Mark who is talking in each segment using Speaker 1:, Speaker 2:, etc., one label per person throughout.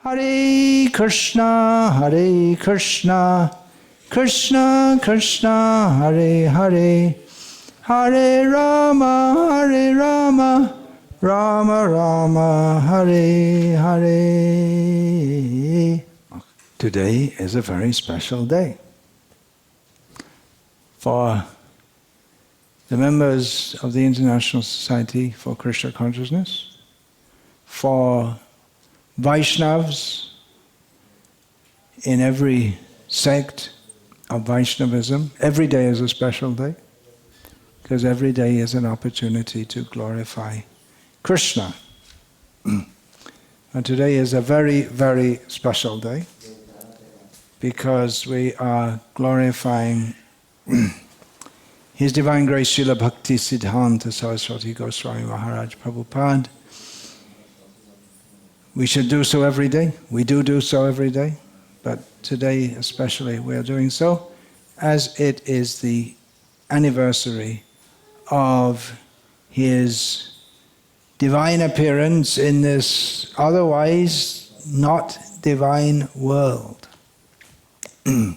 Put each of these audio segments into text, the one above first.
Speaker 1: Hare Krishna, Krishna Krishna, Hare Hare, Hare Rama, Rama Rama, Hare Hare. Today is a very special day for the members of the International Society for Krishna Consciousness, for Vaishnavas in every sect of Vaishnavism. Every day is a special day, because every day is an opportunity to glorify Krishna. And today is a very, very special day, because we are glorifying His Divine Grace Srila Bhaktisiddhanta Sarasvati Goswami Maharaj Prabhupada. We should do so every day. We do so every day. But today especially we are doing so, as it is the anniversary of his divine appearance in this otherwise not divine world. It's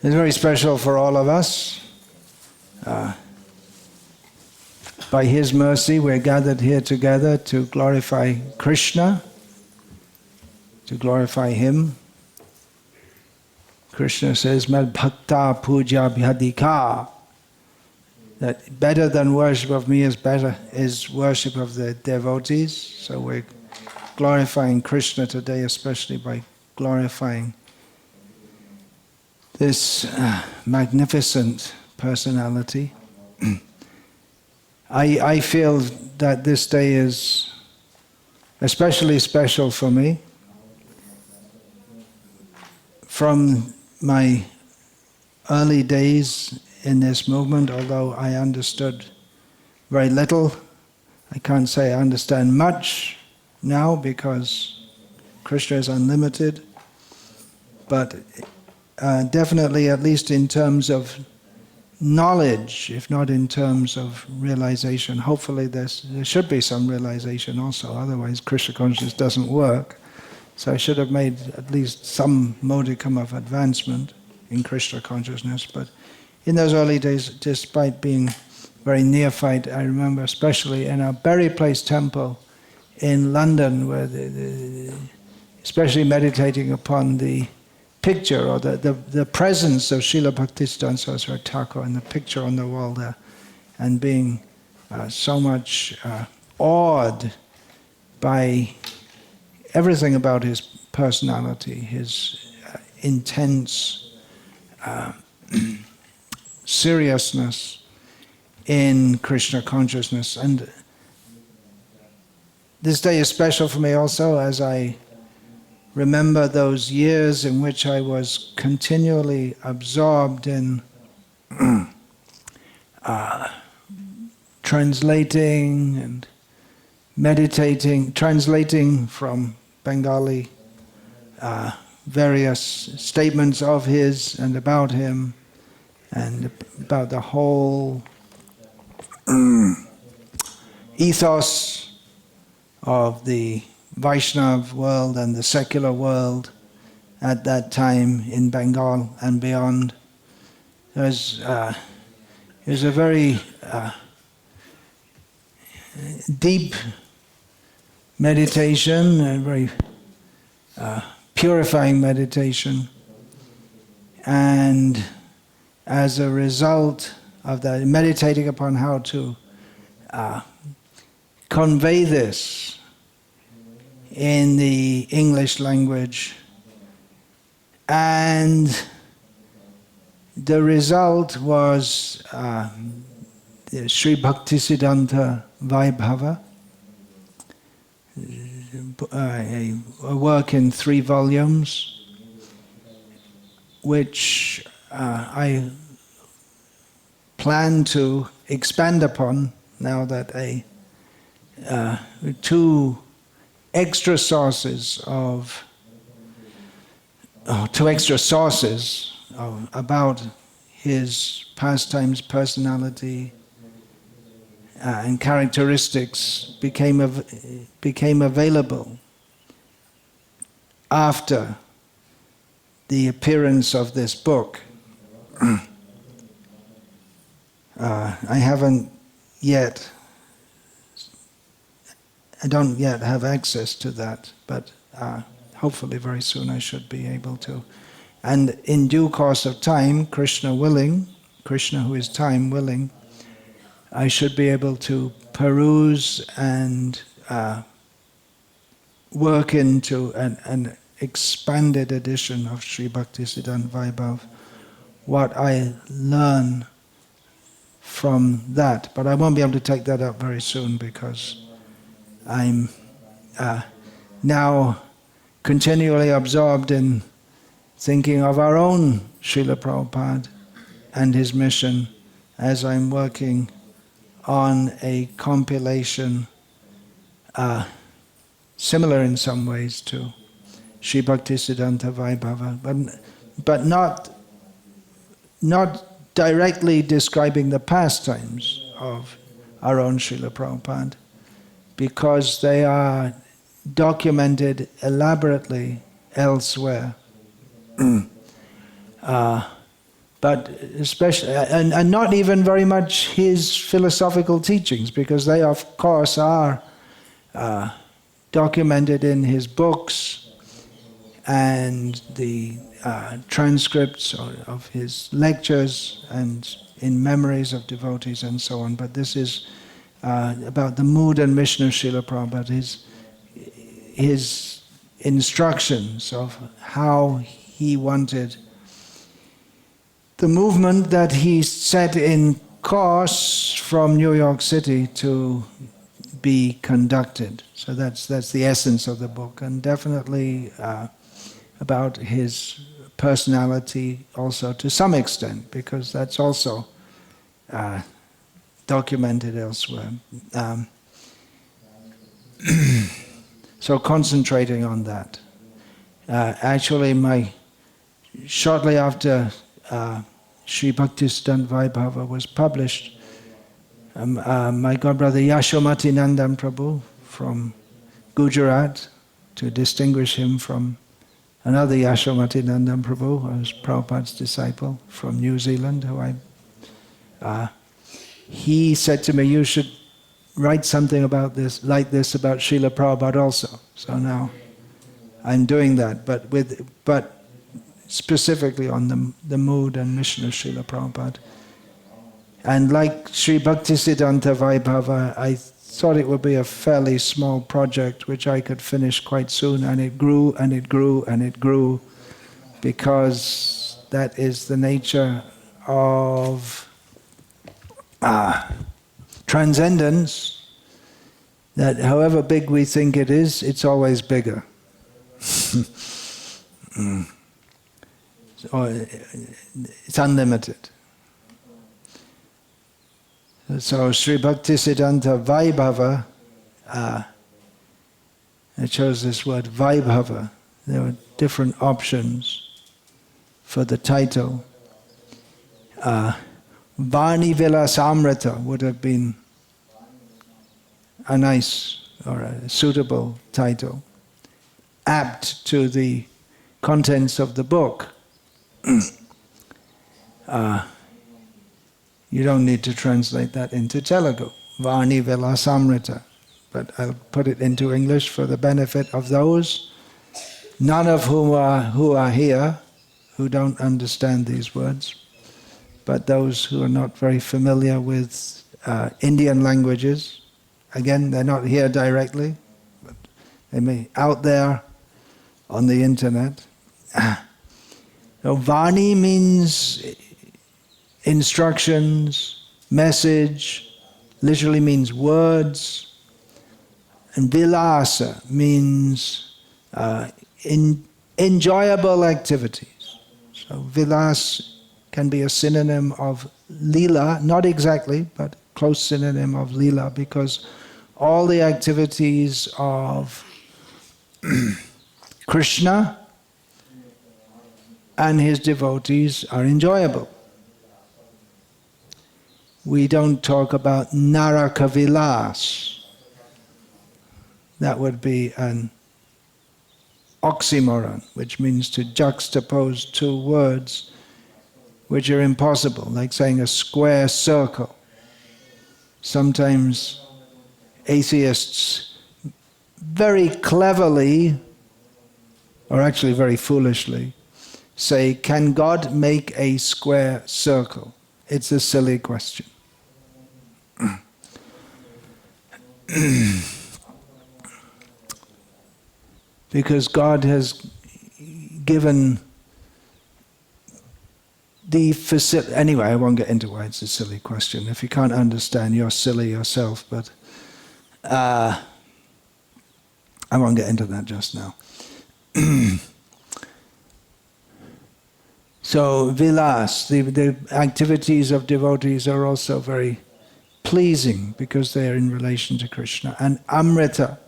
Speaker 1: very special for all of us. By His mercy, we're gathered here together to glorify Krishna, to glorify Him. Krishna says, Mad Bhakta Puja Bhyadika, that better than worship of me is worship of the devotees. So we're glorifying Krishna today, especially by glorifying this magnificent personality. I feel that this day is especially special for me. From my early days in this movement, although I understood very little, I can't say I understand much now because Krishna is unlimited, but definitely, at least in terms of knowledge, if not in terms of realization. Hopefully there should be some realization also, otherwise Krishna consciousness doesn't work. So I should have made at least some modicum of advancement in Krishna consciousness. But in those early days, despite being very neophyte, I remember especially in our Berry Place temple in London, where especially meditating upon the picture or the presence of Srila Bhaktisiddhanta Sarasvati Thakura and the picture on the wall there, and being so much awed by everything about his personality, his intense seriousness in Krishna consciousness. And this day is special for me also, as I remember those years in which I was continually absorbed in translating and meditating, translating from Bengali various statements of his and about him, and about the whole ethos of the Vaishnav world and the secular world at that time in Bengal and beyond. It was a very deep meditation, a very purifying meditation, and as a result of that, meditating upon how to convey this in the English language, and the result was the Sri Bhaktisiddhanta Vaibhava, a work in 3 volumes, which I plan to expand upon now that 2 extra sources about his pastimes, personality, and characteristics became available after the appearance of this book. I don't yet have access to that, but hopefully very soon I should be able to. And in due course of time, Krishna willing, Krishna who is time willing, I should be able to peruse and work into an expanded edition of Sri Bhaktisiddhanta Vaibhav, what I learn from that. But I won't be able to take that up very soon because I'm now continually absorbed in thinking of our own Srila Prabhupada and his mission as I'm working on a compilation similar in some ways to Sri Bhaktisiddhanta Vaibhava, but not directly describing the pastimes of our own Srila Prabhupada, because they are documented elaborately elsewhere. But especially, and not even very much his philosophical teachings, because they of course are documented in his books and the transcripts of his lectures and in memories of devotees and so on. But this is about the mood and mission of Srila Prabhupada, his instructions of how he wanted the movement that he set in course from New York City to be conducted. So that's the essence of the book, and definitely about his personality also to some extent, because that's also documented elsewhere. So concentrating on that. Actually, shortly after Sri Bhaktisiddhanta Vaibhava was published, my godbrother Yashomati Nandan Prabhu from Gujarat, to distinguish him from another Yashomati Nandan Prabhu, who was Prabhupada's disciple from New Zealand, he said to me, "You should write something about this, like this, about Srila Prabhupada also." So now I'm doing that, but specifically on the mood and mission of Srila Prabhupada. And like Sri Bhaktisiddhanta Vaibhava, I thought it would be a fairly small project which I could finish quite soon, and it grew and it grew and it grew, because that is the nature of transcendence, that however big we think it is, it's always bigger. It's unlimited. So Sri Bhaktisiddhanta Vaibhava, I chose this word Vaibhava. There were different options for the title. Vani Vilasamrita would have been a nice or a suitable title, apt to the contents of the book. You don't need to translate that into Telugu, Vani Vilasamrita, but I'll put it into English for the benefit of those, none of whom who are here, who don't understand these words, but those who are not very familiar with Indian languages. Again, they're not here directly, but they may out there on the internet. So Vani means instructions, message, literally means words, and Vilasa means enjoyable activities. So Vilas can be a synonym of Lila, not exactly, but close synonym of Lila, because all the activities of Krishna and his devotees are enjoyable. We don't talk about Naraka Vilas. That would be an oxymoron, which means to juxtapose two words which are impossible, like saying a square circle. Sometimes atheists very cleverly, or actually very foolishly, say, can God make a square circle? It's a silly question. Because God has given the facility. Anyway, I won't get into why it's a silly question. If you can't understand, you're silly yourself, but I won't get into that just now. So, vilas, the activities of devotees are also very pleasing because they are in relation to Krishna. And amrita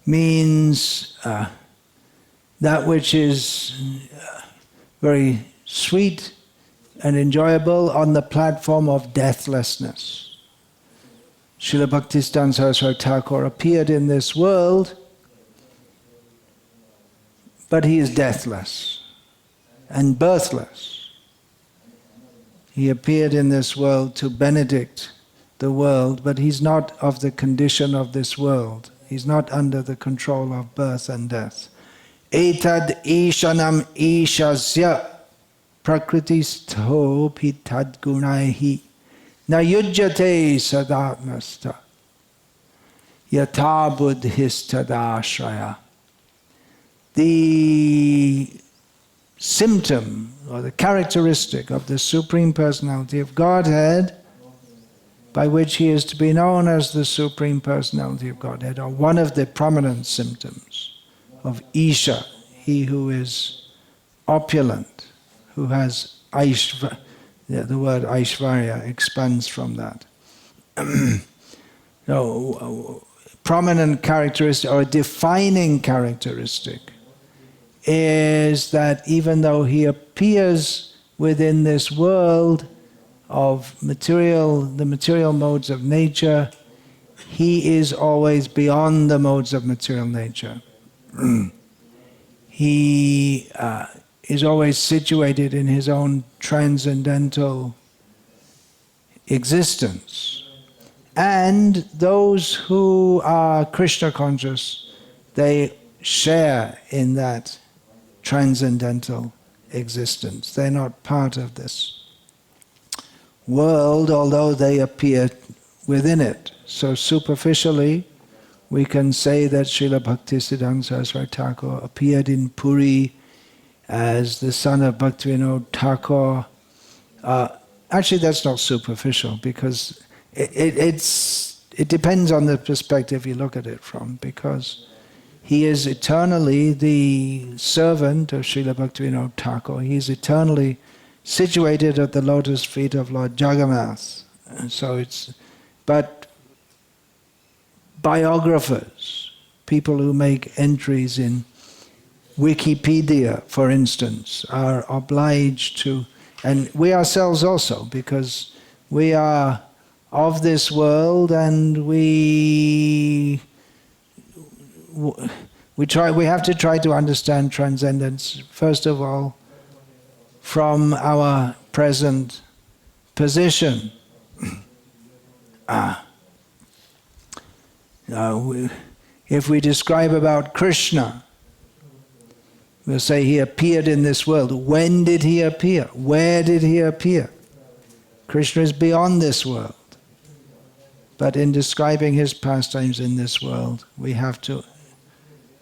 Speaker 1: means that which is very sweet and enjoyable on the platform of deathlessness. Srila Bhaktisiddhanta Sarasvati Thakura appeared in this world, but he is deathless and birthless. He appeared in this world to benedict the world, but he's not of the condition of this world. He's not under the control of birth and death. Etad ishanam ishasya prakritisto pitad gunaihi na yujjate sadatmasta yata buddhistadashraya. The symptom or the characteristic of the Supreme Personality of Godhead, by which he is to be known as the Supreme Personality of Godhead, or one of the prominent symptoms of Isha, he who is opulent, who has Aishvarya. The word Aishvarya expands from that. So, prominent characteristic or defining characteristic is that even though he appears within this world of the material modes of nature, he is always beyond the modes of material nature. He is always situated in his own transcendental existence. And those who are Krishna conscious, they share in that transcendental existence. They're not part of this world, although they appear within it. So superficially, we can say that Srila Bhaktisiddhanta Sarasvati Thakur appeared in Puri as the son of Bhaktivinoda Thakur. Actually, that's not superficial, because it depends on the perspective you look at it from, because he is eternally the servant of Srila Bhaktivinoda Thakur. He is eternally situated at the lotus feet of Lord Jagannath. But biographers, people who make entries in Wikipedia, for instance, are obliged to, and we ourselves also, because we are of this world, and we have to try to understand transcendence, first of all, from our present position. If we describe about Krishna, we'll say he appeared in this world. When did he appear? Where did he appear? Krishna is beyond this world. But in describing his pastimes in this world, we have to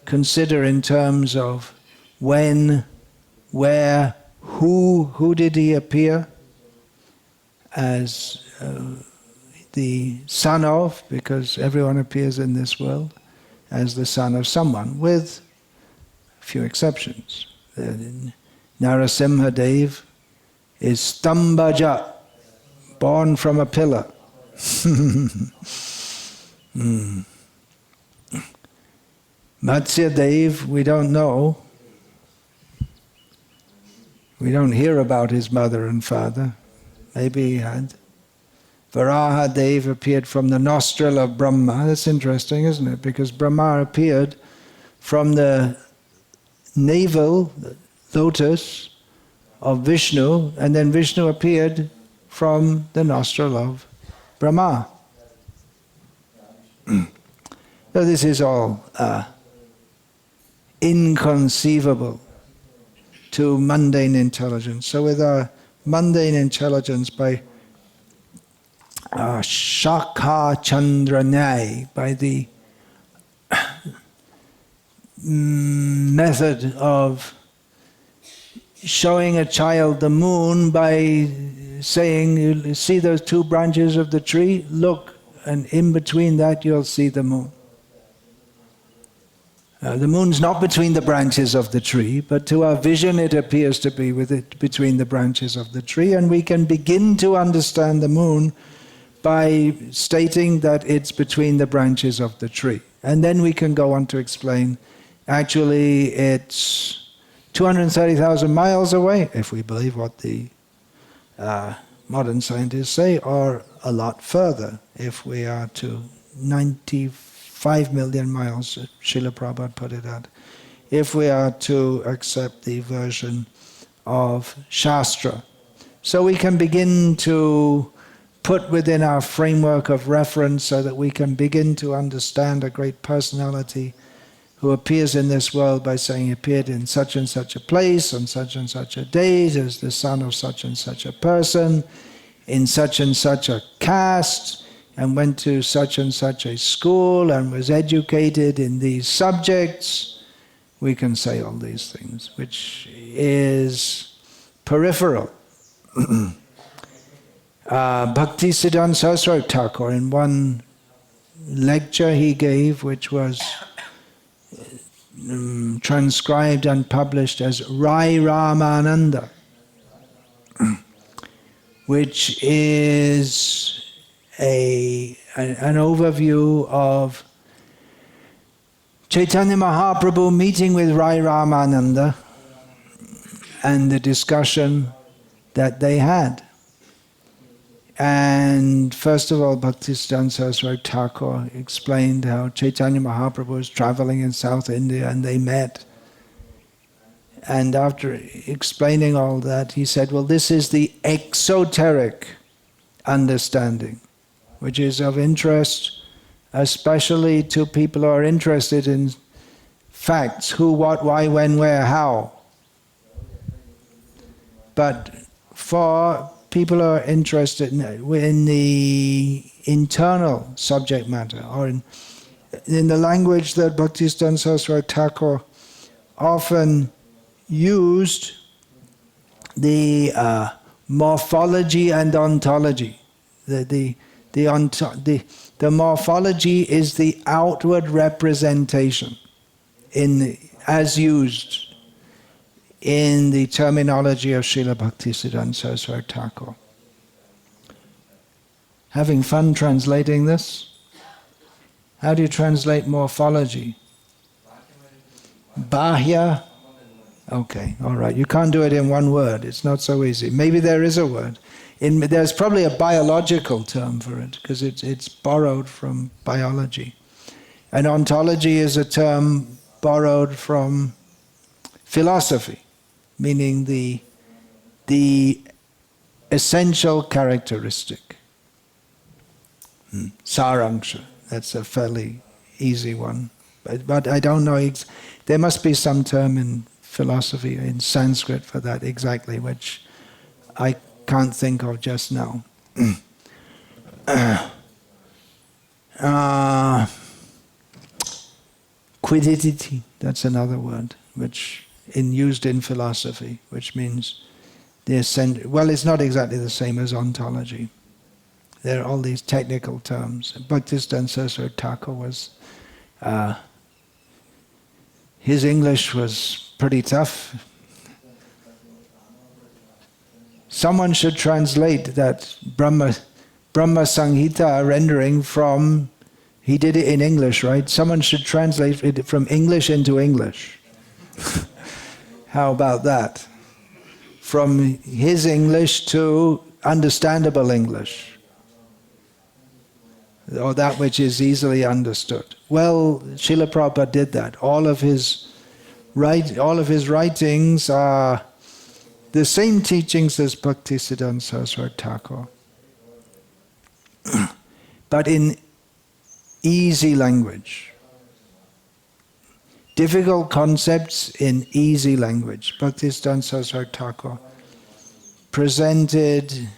Speaker 1: consider in terms of when, where, who did he appear as the son of, because everyone appears in this world as the son of someone, with a few exceptions. Narasimha Dev is Stambaja, born from a pillar. Matsya Dev, we don't know. We don't hear about his mother and father. Maybe he had. Varaha Dev appeared from the nostril of Brahma. That's interesting, isn't it? Because Brahma appeared from the navel lotus of Vishnu, and then Vishnu appeared from the nostril of Brahma. So this is all inconceivable to mundane intelligence. So with our mundane intelligence, by Shakha Chandranay, by the method of showing a child the moon by saying, you see those two branches of the tree? Look, and in between that you'll see the moon. The moon's not between the branches of the tree, but to our vision it appears to be between the branches of the tree, and we can begin to understand the moon by stating that it's between the branches of the tree. And then we can go on to explain, actually it's 230,000 miles away, if we believe what the modern scientists say, or a lot further, if we are to 95 million miles, Srila Prabhupada put it at, if we are to accept the version of Shastra. So we can begin to put within our framework of reference so that we can begin to understand a great personality who appears in this world by saying he appeared in such and such a place on such and such a date as the son of such and such a person in such and such a caste, and went to such and such a school and was educated in these subjects. We can say all these things, which is peripheral. Bhaktisiddhanta Sarasvati Thakura, in one lecture he gave, which was transcribed and published as Rai Ramananda, which is an overview of Chaitanya Mahaprabhu meeting with Rai Ramananda and the discussion that they had. And first of all, Bhaktisiddhanta Sarasvati Thakura explained how Chaitanya Mahaprabhu was traveling in South India and they met. And after explaining all that, he said, well, this is the exoteric understanding, which is of interest, especially to people who are interested in facts, who, what, why, when, where, how. But for people who are interested in the internal subject matter, or in the language that Bhaktisiddhanta Sarasvati Thakura often used, the morphology and ontology. The morphology is the outward representation as used in the terminology of Srila Bhaktisiddhanta Sarasvati Thakura. Having fun translating this? How do you translate morphology? Bahya? Okay, all right. You can't do it in one word. It's not so easy. Maybe there is a word. There's probably a biological term for it, because it's borrowed from biology. And ontology is a term borrowed from philosophy, meaning the essential characteristic. Sarangsha, that's a fairly easy one. But I don't know, there must be some term in philosophy, in Sanskrit for that exactly, which I can't think of just now. Quiddity, that's another word, which used in philosophy, which means well, it's not exactly the same as ontology. There are all these technical terms. Bhaktisiddhanta Sarasvati Thakura was, his English was pretty tough. Someone should translate that Brahma Samhita rendering from, he did it in English, right? Someone should translate it from English into English. How about that? From his English to understandable English, or that which is easily understood. Well, Srila Prabhupada did that. All of his all of his writings are the same teachings as Bhaktisiddhanta Sarasvati Thakur, but in easy language. Difficult concepts in easy language. Bhaktisiddhanta Sarasvati Thakur presented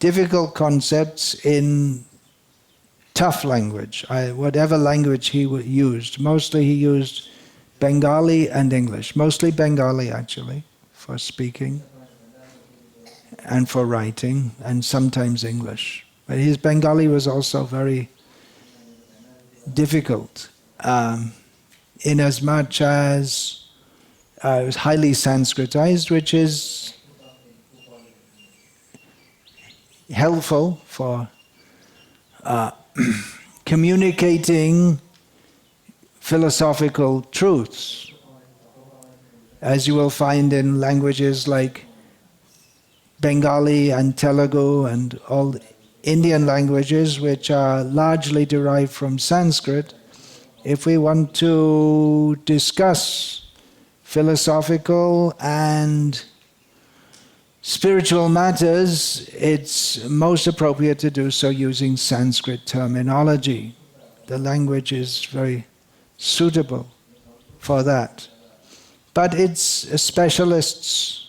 Speaker 1: difficult concepts in tough language, whatever language he used. Mostly he used Bengali and English, mostly Bengali actually, for speaking and for writing, and sometimes English. But his Bengali was also very difficult, in as much as it was highly Sanskritized, which is helpful for communicating philosophical truths, as you will find in languages like Bengali and Telugu and all Indian languages, which are largely derived from Sanskrit. If we want to discuss philosophical and spiritual matters, it's most appropriate to do so using Sanskrit terminology. The language is very suitable for that. But it's a specialist's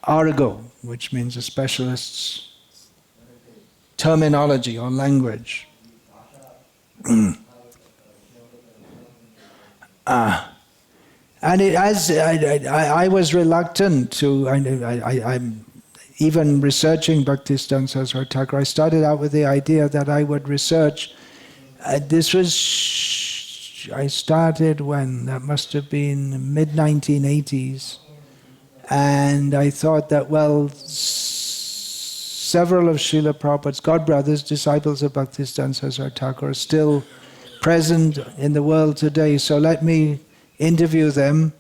Speaker 1: argot, which means a specialist's terminology or language. And I was reluctant to, I'm even researching Bhaktisiddhanta Sarasvati Thakur. I started out with the idea that I would research. I started when? That must have been mid-1980s. And I thought that, well, several of Srila Prabhupada's godbrothers, disciples of Bhaktisiddhanta Sarasvati Thakur, are still present in the world today. So let me interview them,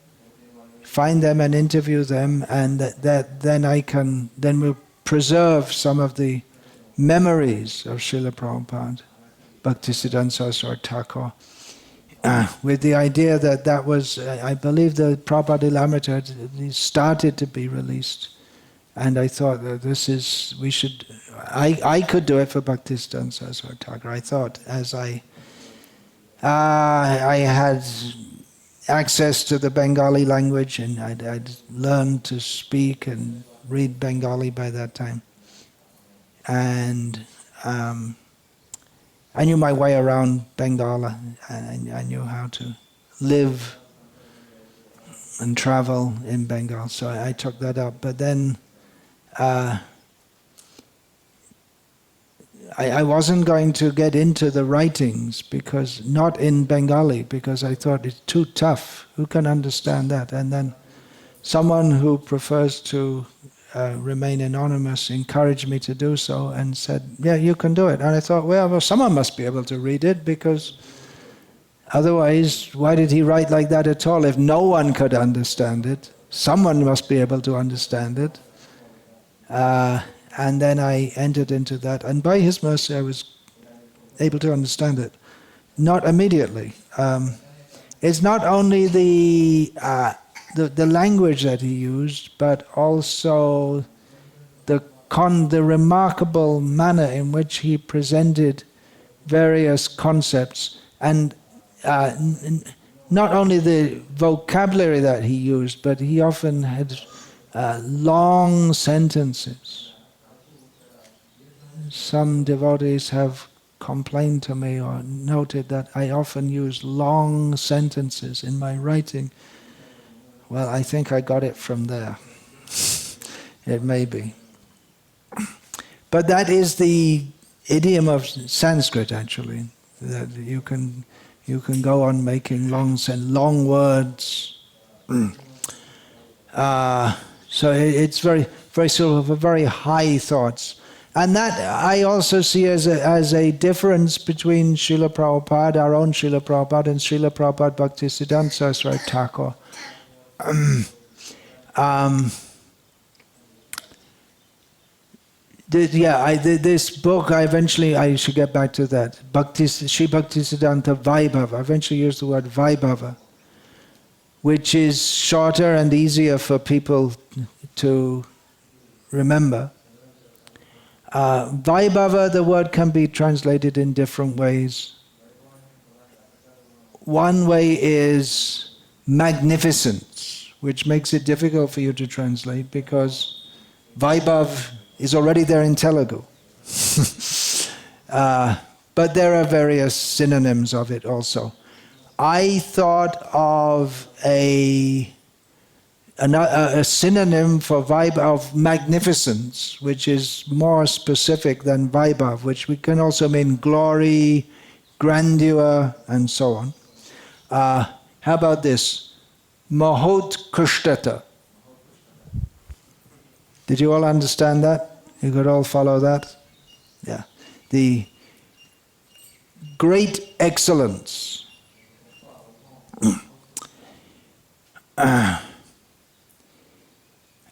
Speaker 1: find them and interview them, and then we'll preserve some of the memories of Srila Prabhupada, Bhaktisiddhanta Sarasvati Thakur, with the idea that was, I believe the Prabhupada Lamrita had started to be released, and I thought that I could do it for Bhaktisiddhanta Sarasvati Thakur. I thought, as I had access to the Bengali language, and I'd learned to speak and read Bengali by that time. And I knew my way around Bengal, and I knew how to live and travel in Bengal, so I took that up. But then I wasn't going to get into the writings, because not in Bengali, because I thought it's too tough. Who can understand that? And then someone who prefers to remain anonymous encouraged me to do so and said, yeah, you can do it. And I thought, well, someone must be able to read it, because otherwise, why did he write like that at all? If no one could understand it, someone must be able to understand it. And then I entered into that, and by his mercy I was able to understand it. Not immediately. It's not only the language that he used, but also the remarkable manner in which he presented various concepts, and not only the vocabulary that he used, but he often had long sentences. Some devotees have complained to me or noted that I often use long sentences in my writing. Well, I think I got it from there. It may be. But that is the idiom of Sanskrit, actually, that you can go on making long words. So it's very sort of a very high thoughts. And that I also see as a difference between Srila Prabhupada, our own Srila Prabhupada, and Srila Prabhupada Bhaktisiddhanta Sarasvati Thakur. This book, I should get back to that. Sri Bhaktisiddhanta Vaibhava. I eventually used the word Vaibhava. which is shorter and easier for people to remember. Vaibhava, the word can be translated in different ways. One way is magnificence, which makes it difficult for you to translate because Vaibhav is already there in Telugu. But there are various synonyms of it also. I thought of a synonym for Vaibhav of magnificence, which is more specific than Vaibhav, which we can also mean glory, grandeur, and so on. How about this? Mahot Kushtata. Did you all understand that? You could all follow that? Yeah. The great excellence. And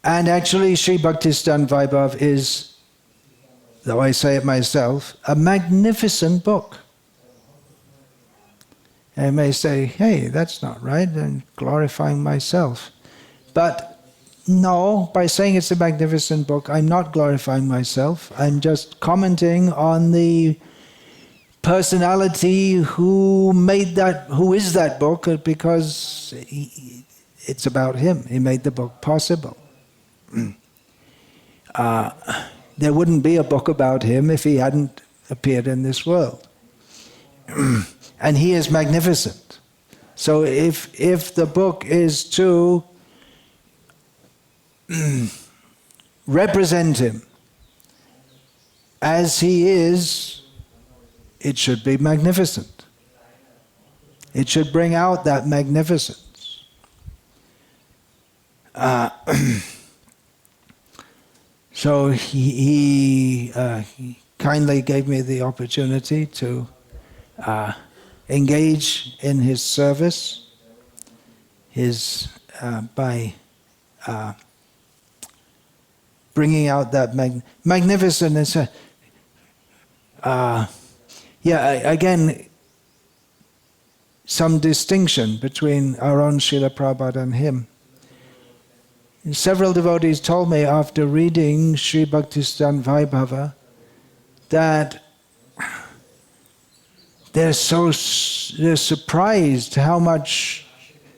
Speaker 1: actually, Sri Bhaktisiddhanta Vaibhav is, though I say it myself, a magnificent book. I may say, hey, that's not right, I'm glorifying myself. But no, by saying it's a magnificent book, I'm not glorifying myself. I'm just commenting on the personality who is that book, because it's about him. He made the book possible. There wouldn't be a book about him if he hadn't appeared in this world. And he is magnificent. So if the book is to represent him as he is, it should be magnificent. It should bring out that magnificence. So he kindly gave me the opportunity to engage in his service, by bringing out that magnificence. Again, some distinction between our own Srila Prabhupada and him. Several devotees told me after reading Sri Bhaktisiddhanta Vaibhava that they're surprised how much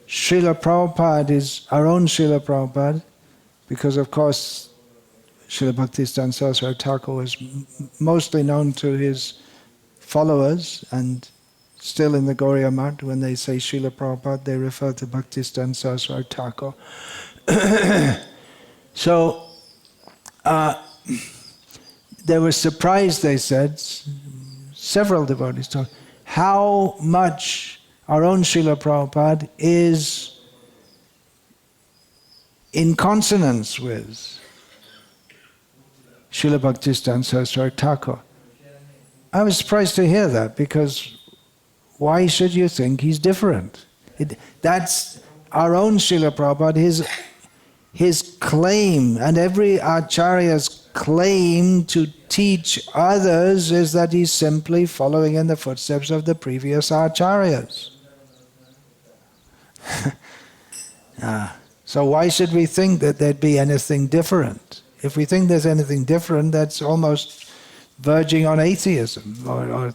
Speaker 1: Srila Prabhupada is our own Srila Prabhupada, because of course Srila Bhaktisiddhanta Sarasvati Thakur was mostly known to his followers, and still in the Gauragrama, when they say Srila Prabhupada, they refer to Bhaktisiddhanta Sarasvati Thakur. So they were surprised, they said, several devotees told, how much our own Srila Prabhupada is in consonance with Srila Bhaktisiddhanta Sarasvati Thakur. I was surprised to hear that, because why should you think he's different? That's our own Srila Prabhupada, his claim, and every Acharya's claim to teach others is that he's simply following in the footsteps of the previous Acharyas. So why should we think that there'd be anything different? If we think there's anything different, that's almost verging on atheism, or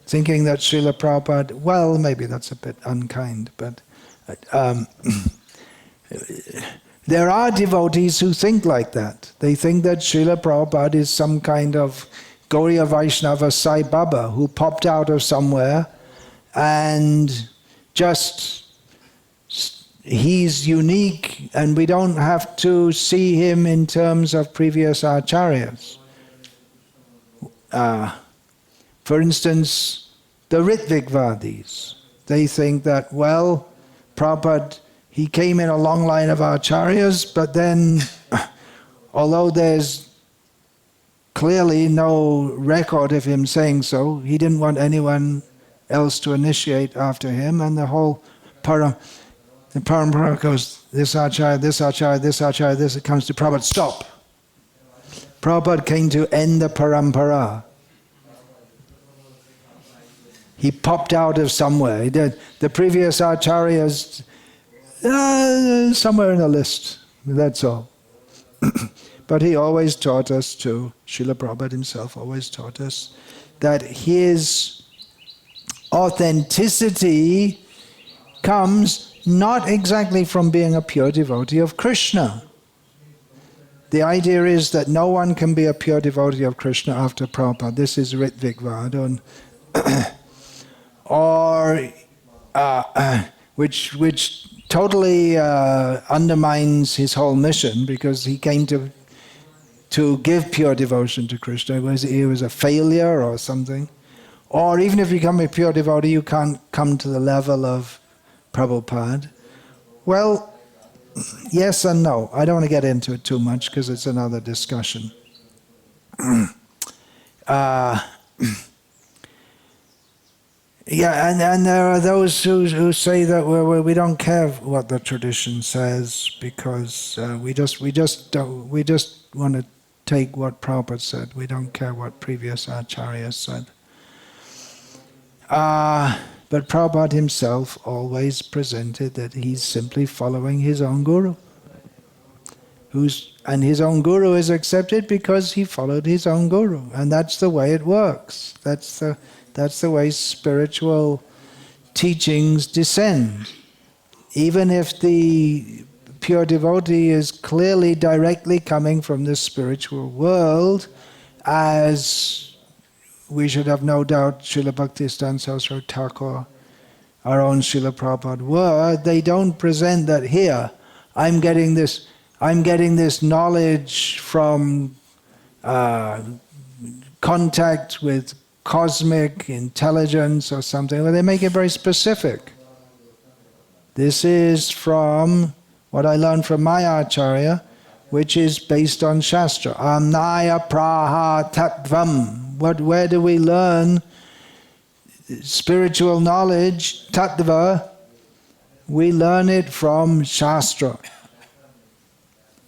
Speaker 1: thinking that Srila Prabhupada, well, maybe that's a bit unkind, but there are devotees who think like that. They think that Srila Prabhupada is some kind of Gauriya Vaishnava Sai Baba who popped out of somewhere and just he's unique and we don't have to see him in terms of previous acharyas. For instance, the Ritvigvadis, they think that, well, Prabhupada, he came in a long line of acharyas, but then, although there's clearly no record of him saying so, he didn't want anyone else to initiate after him, and the whole the parampara goes, this acharya, this acharya, this acharya, this, it comes to Prabhupada, stop. Prabhupada came to end the parampara. He popped out of somewhere. The previous acharyas, Somewhere in a list, that's all. But he always taught us to, Srila Prabhupada himself always taught us, that his authenticity comes not exactly from being a pure devotee of Krishna. The idea is that no one can be a pure devotee of Krishna after Prabhupada. This is Ritvik Vadon. Or which totally undermines his whole mission, because he came to give pure devotion to Krishna. He was a failure or something. Or even if you become a pure devotee, you can't come to the level of Prabhupada. Well, yes and no. I don't want to get into it too much because it's another discussion. Yeah, and there are those who say that we don't care what the tradition says, because we just want to take what Prabhupada said. We don't care what previous acharyas said. But Prabhupada himself always presented that he's simply following his own guru. And his own guru is accepted because he followed his own guru. And that's the way it works. That's the way spiritual teachings descend. Even if the pure devotee is clearly directly coming from the spiritual world, as we should have no doubt Srila Bhaktisiddhanta Sarasvati Thakura, our own Srila Prabhupada were, they don't present that here, I'm getting this knowledge from contact with cosmic intelligence or something. Well, they make it very specific. This is from what I learned from my acharya, which is based on Shastra. Amnaya praha tattvam. Where do we learn spiritual knowledge, tattva? We learn it from Shastra.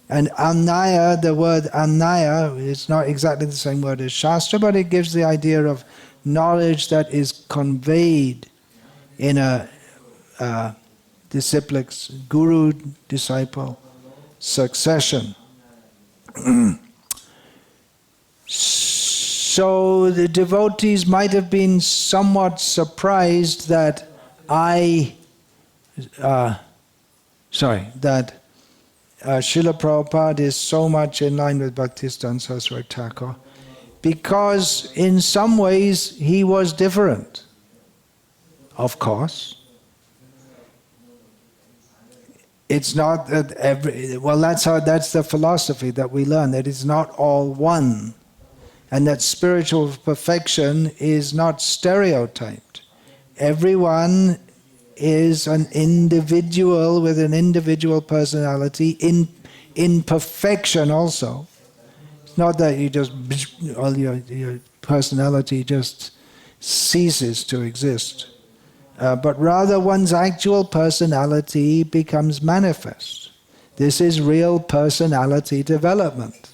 Speaker 1: And amnaya, the word amnaya, is not exactly the same word as Shastra, but it gives the idea of knowledge that is conveyed in a disciple's guru-disciple succession. So the devotees might have been somewhat surprised that Srila Prabhupada is so much in line with Bhaktisiddhanta Sarasvati Thakura, because in some ways he was different. Of course. It's not that that's the philosophy that we learn, that it's not all one. And that spiritual perfection is not stereotyped. Everyone is an individual with an individual personality in perfection also. It's not that you just, all your personality just ceases to exist. But rather one's actual personality becomes manifest. This is real personality development.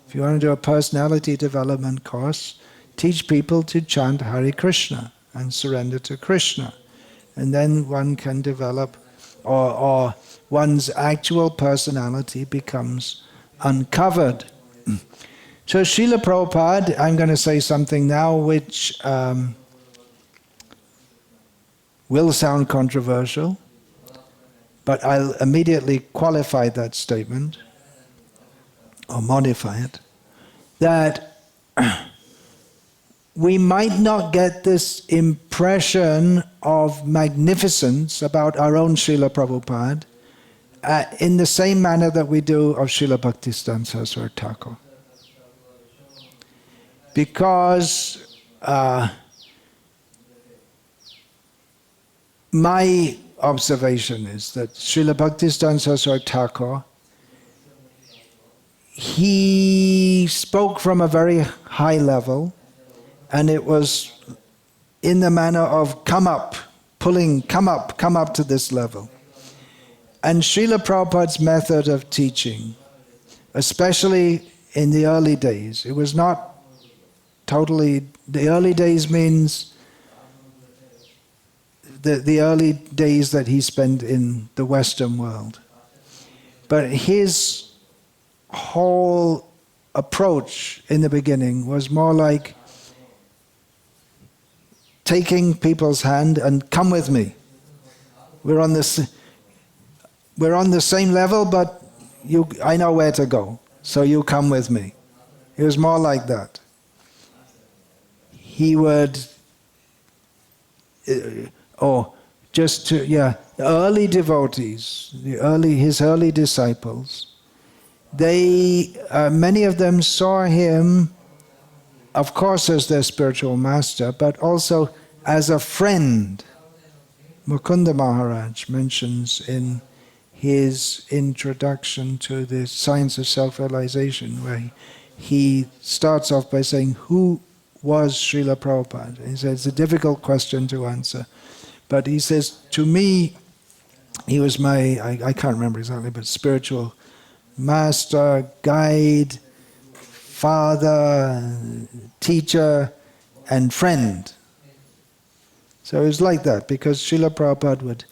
Speaker 1: If you want to do a personality development course, teach people to chant Hare Krishna and surrender to Krishna. And then one can develop, or one's actual personality becomes uncovered. So Srila Prabhupada, I'm going to say something now which will sound controversial, but I'll immediately qualify that statement, or modify it, that we might not get this impression of magnificence about our own Srila Prabhupada in the same manner that we do of Srila Bhaktisiddhanta Sarasvati Thakura. Because my observation is that Srila Bhaktisiddhanta Sarasvati Thakura, he spoke from a very high level, and it was in the manner of come up to this level. And Srila Prabhupada's method of teaching, especially in the early days, it was not totally, the early days means the early days that he spent in the Western world. But his whole approach in the beginning was more like taking people's hand and come with me. We're on the same level, but I know where to go, so you come with me. It was more like that. He would, the early devotees, his early disciples, many of them saw him, of course, as their spiritual master, but also as a friend. Mukunda Maharaj mentions in his introduction to the Science of Self-Realization, where he starts off by saying, who was Srila Prabhupada? He says, it's a difficult question to answer. But he says, to me, he was my, I can't remember exactly, but spiritual master, guide, father, teacher, and friend. So it was like that, because Srila Prabhupada would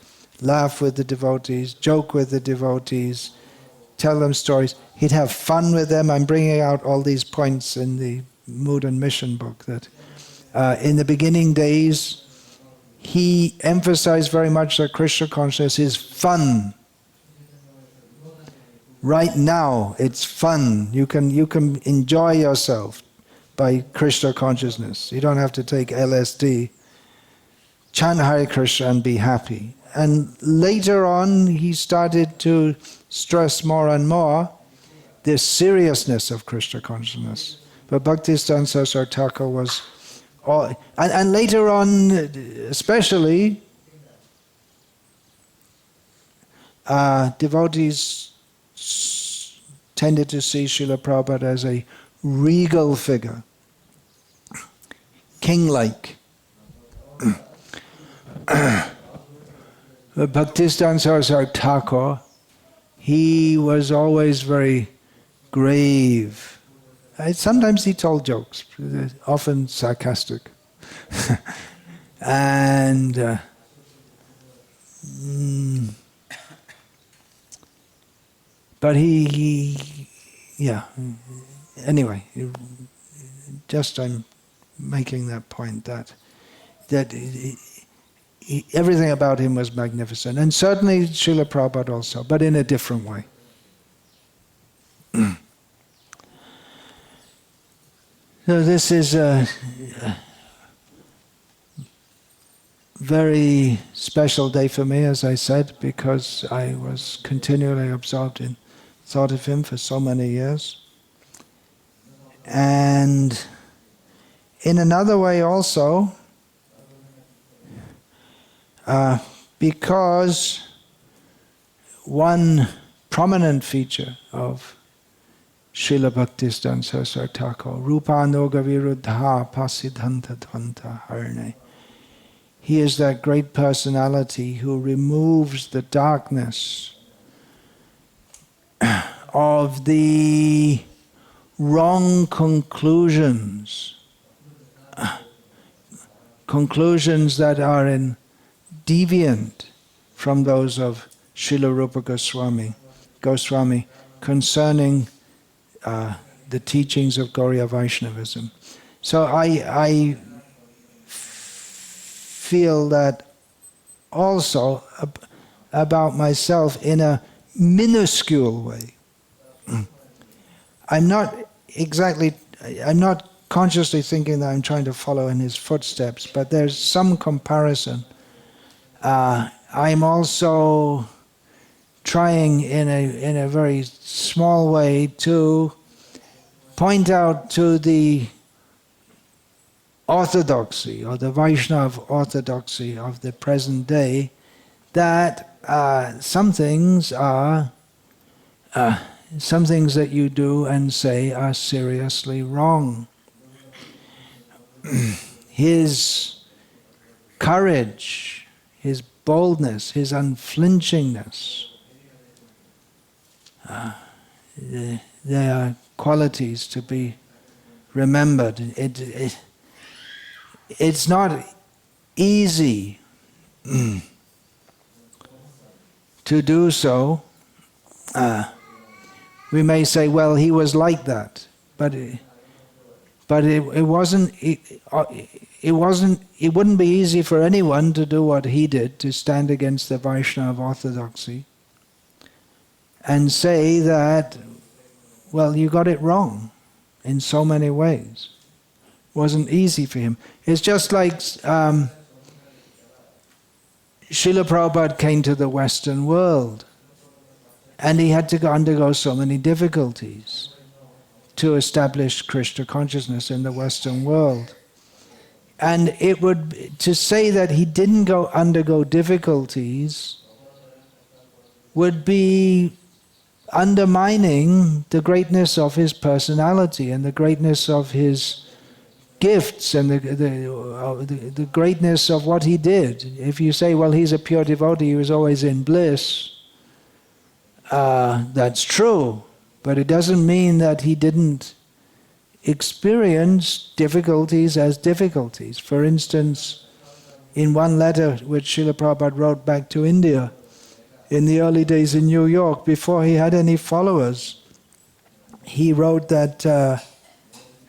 Speaker 1: laugh with the devotees, joke with the devotees, tell them stories. He'd have fun with them. I'm bringing out all these points in the Mood and Mission book, that in the beginning days, he emphasized very much that Krishna consciousness is fun. Right now, it's fun. You can enjoy yourself by Krishna consciousness. You don't have to take LSD. Chant Hare Krishna and be happy. And later on, he started to stress more and more the seriousness of Krishna consciousness. But Bhaktisiddhanta Saraswati Thakur was all, and later on, especially, devotees tended to see Srila Prabhupada as a regal figure, king-like. Bhaktisiddhanta Saraswati Thakur, he was always very grave. Sometimes he told jokes, often sarcastic. And but anyway, just I'm making that point that everything about him was magnificent, and certainly Srila Prabhupada also, but in a different way. So this is a very special day for me, as I said, because I was continually absorbed in thought of him for so many years. And in another way also, because one prominent feature of Srila Bhaktisiddhanta Saraswati Thakur, Rupanoga Viruddha Pasiddhanta Dvanta Harne. He is that great personality who removes the darkness of the wrong conclusions, conclusions that are deviant from those of Srila Rupa Goswami concerning the teachings of Gauriya Vaishnavism. So I feel that also about myself in a minuscule way. I'm not consciously thinking that I'm trying to follow in his footsteps, but there's some comparison. I'm also trying in a very small way to point out to the orthodoxy or the Vaishnava orthodoxy of the present day that some things that you do and say are seriously wrong. His courage, his boldness, his unflinchingness, they are qualities to be remembered. It's not easy to do so, we may say, well, he was like that, but it wasn't. It wouldn't be easy for anyone to do what he did, to stand against the Vaishnava orthodoxy and say that, well, you got it wrong in so many ways. It wasn't easy for him. It's just like Srila Prabhupada came to the Western world and he had to undergo so many difficulties to establish Krishna consciousness in the Western world. And it would, to say that he didn't undergo difficulties would be undermining the greatness of his personality and the greatness of his gifts and the greatness of what he did. If you say, well, he's a pure devotee, he was always in bliss, that's true, but it doesn't mean that he didn't experience difficulties as difficulties. For instance, in one letter which Srila Prabhupada wrote back to India, in the early days in New York, before he had any followers, he wrote that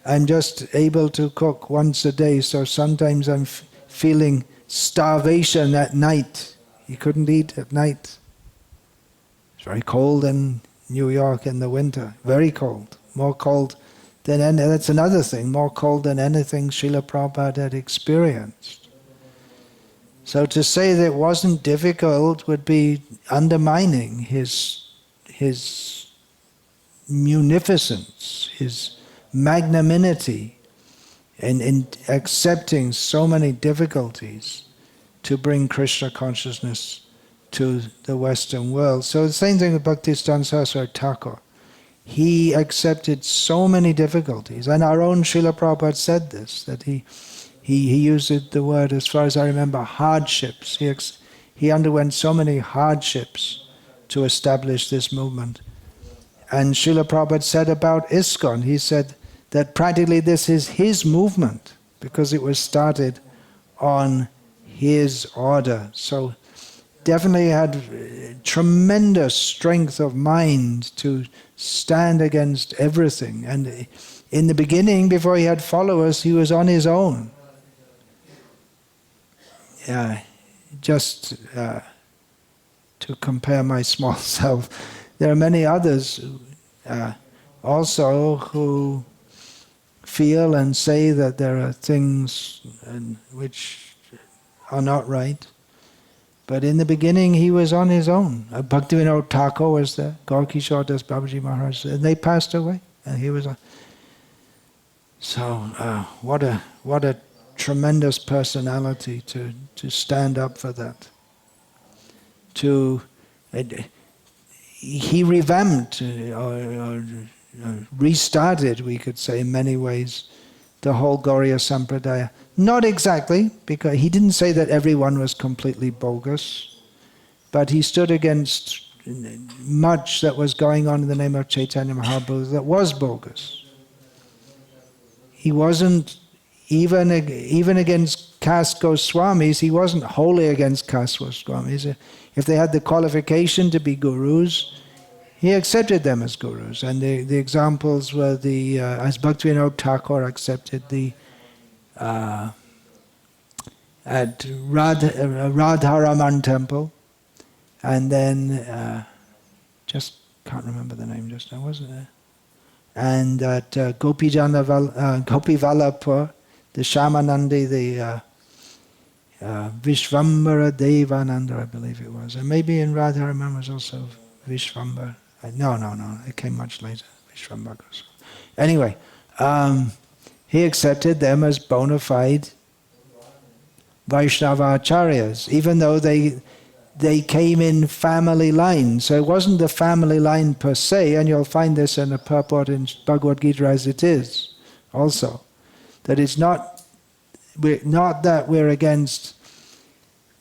Speaker 1: I'm just able to cook once a day, so sometimes I'm feeling starvation at night. He couldn't eat at night. It's very cold in New York in the winter, very cold, more cold than any, that's another thing, more cold than anything Srila Prabhupada had experienced. So to say that it wasn't difficult would be undermining his munificence, his magnanimity in accepting so many difficulties to bring Krishna consciousness to the Western world. So the same thing with Bhaktisiddhanta Sarasvati Thakura. He accepted so many difficulties, and our own Srila Prabhupada said this, that he used the word, as far as I remember, hardships. He underwent so many hardships to establish this movement. And Srila Prabhupada said about ISKCON, he said that practically this is his movement, because it was started on his order. So definitely had tremendous strength of mind to stand against everything. And in the beginning, before he had followers, he was on his own. Just to compare my small self, there are many others also who feel and say that there are things which are not right. But in the beginning, he was on his own. Bhaktivinoda Thakur was there, Gaurkishore Das Babaji Maharaj, and they passed away. And he was. What a tremendous personality to stand up for that. He revamped or restarted, we could say, in many ways, the whole Gauriya Sampradaya. Not exactly, because he didn't say that everyone was completely bogus, but he stood against much that was going on in the name of Chaitanya Mahaprabhu that was bogus. He wasn't, even against caste Goswamis, he wasn't wholly against caste Goswamis. If they had the qualification to be gurus, he accepted them as gurus. And the examples were as Bhaktivinoda Thakur accepted at Radharaman temple, and then just can't remember the name just now, wasn't there? And at Gopi Vallabhpur, the Shamanandi, the Vishvambara Devananda, I believe it was, and maybe in Radharaman was also Vishvambara. No, it came much later. Vishvambara. Anyway. He accepted them as bona fide Vaishnava acharyas, even though they came in family line. So it wasn't the family line per se, and you'll find this in the purport in Bhagavad Gita as it is also. That it's not that we're against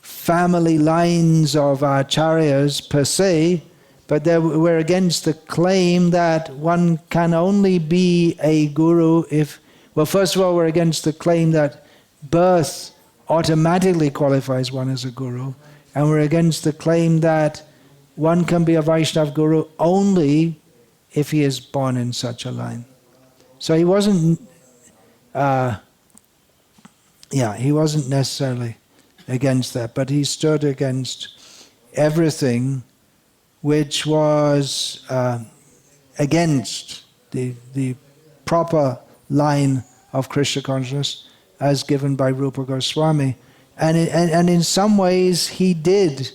Speaker 1: family lines of acharyas per se, but we're against the claim that one can only be a guru if... Well, first of all, we're against the claim that birth automatically qualifies one as a guru, and we're against the claim that one can be a Vaishnava guru only if he is born in such a line. So he wasn't, he wasn't necessarily against that, but he stood against everything which was against the proper line of Krishna consciousness as given by Rupa Goswami. And in some ways he did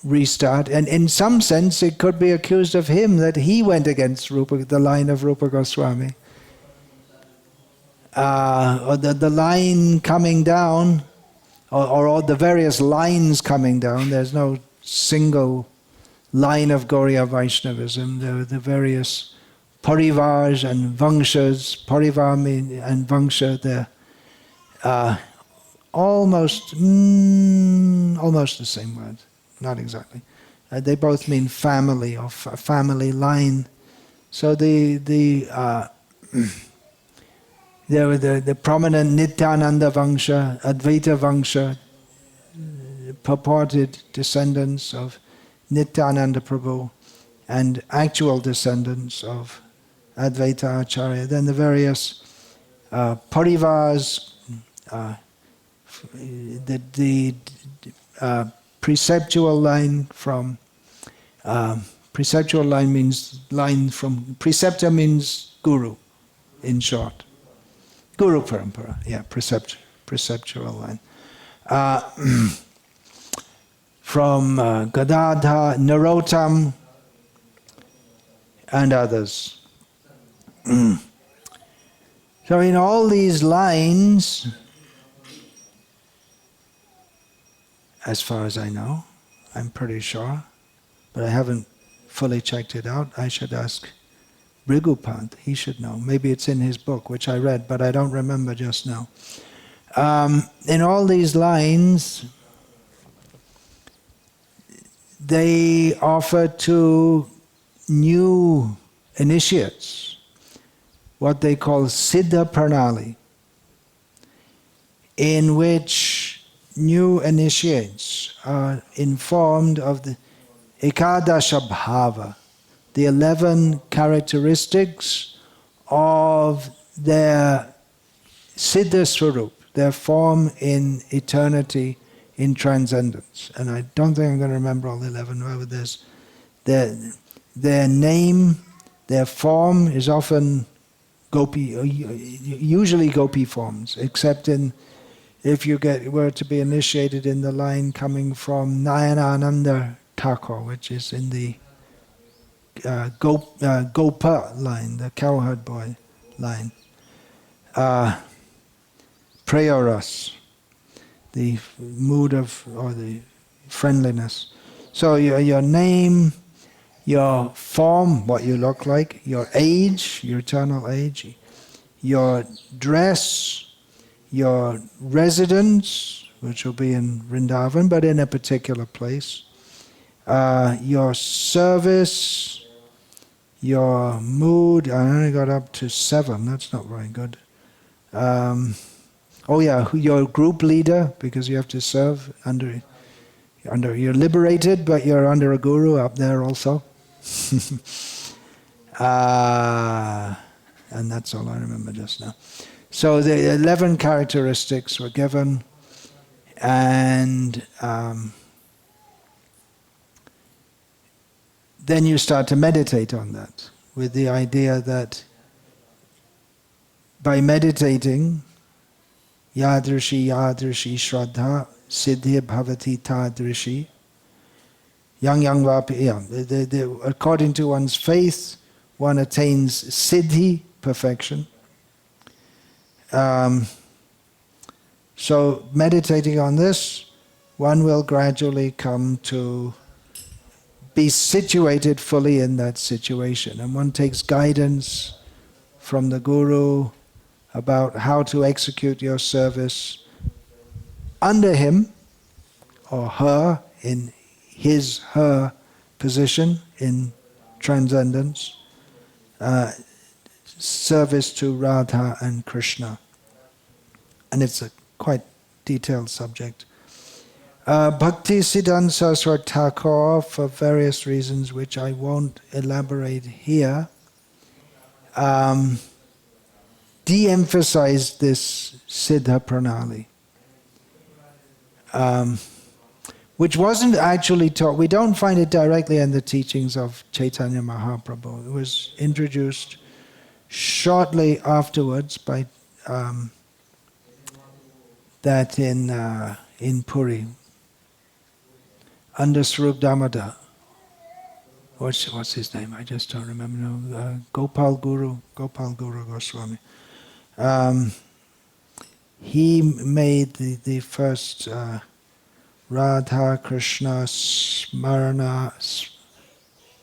Speaker 1: restart, and in some sense it could be accused of him that he went against the line of Rupa Goswami. Or the line coming down, or the various lines coming down. There's no single line of Gauriya Vaishnavism. There are the various parivars and vangshas. Parivar and vangsha, they're almost the same word. Not exactly. They both mean family or family line. So there were the prominent Nityananda Vangsha, Advaita Vangsha, purported descendants of Nityananda Prabhu, and actual descendants of Advaita Acharya. Then the various parivars, the preceptual line from preceptual line means line from preceptor means guru, in short. Guru Parampara, preceptual line. From Gadadha, Narottam, and others. So in all these lines, as far as I know, I'm pretty sure, but I haven't fully checked it out. I should ask Brigupant, he should know. Maybe it's in his book, which I read, but I don't remember just now. In all these lines, they offer to new initiates what they call Siddha Pranali, in which new initiates are informed of the Ekadasha Bhava, the 11 characteristics of their Siddha Swarup, their form in eternity, in transcendence. And I don't think I'm going to remember all the 11, but there's their name, their form is often gopi, usually gopi forms, except if you were to be initiated in the line coming from Nayanananda Thakur, which is in the Gopa line, the cowherd boy line. Prayaras, the mood of, or the friendliness. So your name, your form, what you look like, your age, your eternal age, your dress, your residence, which will be in Vrindavan, but in a particular place, your service, your mood. I only got up to 7, that's not very good. Your group leader, because you have to serve under you're liberated, but you're under a guru up there also. And that's all I remember just now. So the 11 characteristics were given, and then you start to meditate on that, with the idea that by meditating, yadrishi shraddha siddhi bhavati tadrishi, yang vapi, according to one's faith, one attains siddhi, perfection. So meditating on this, one will gradually come to be situated fully in that situation. And one takes guidance from the Guru about how to execute your service under him or her, in her position in transcendence, service to Radha and Krishna. and it's a quite detailed subject. Bhaktisiddhanta Saraswati Thakura, for various reasons which I won't elaborate here, de-emphasized this Siddha Pranali, which wasn't actually taught. We don't find it directly in the teachings of Chaitanya Mahaprabhu. It was introduced shortly afterwards by that in Puri, under Swarup Damodar. What's his name? I just don't remember now. Gopal Guru Goswami. He made the first Radha Krishna Smarana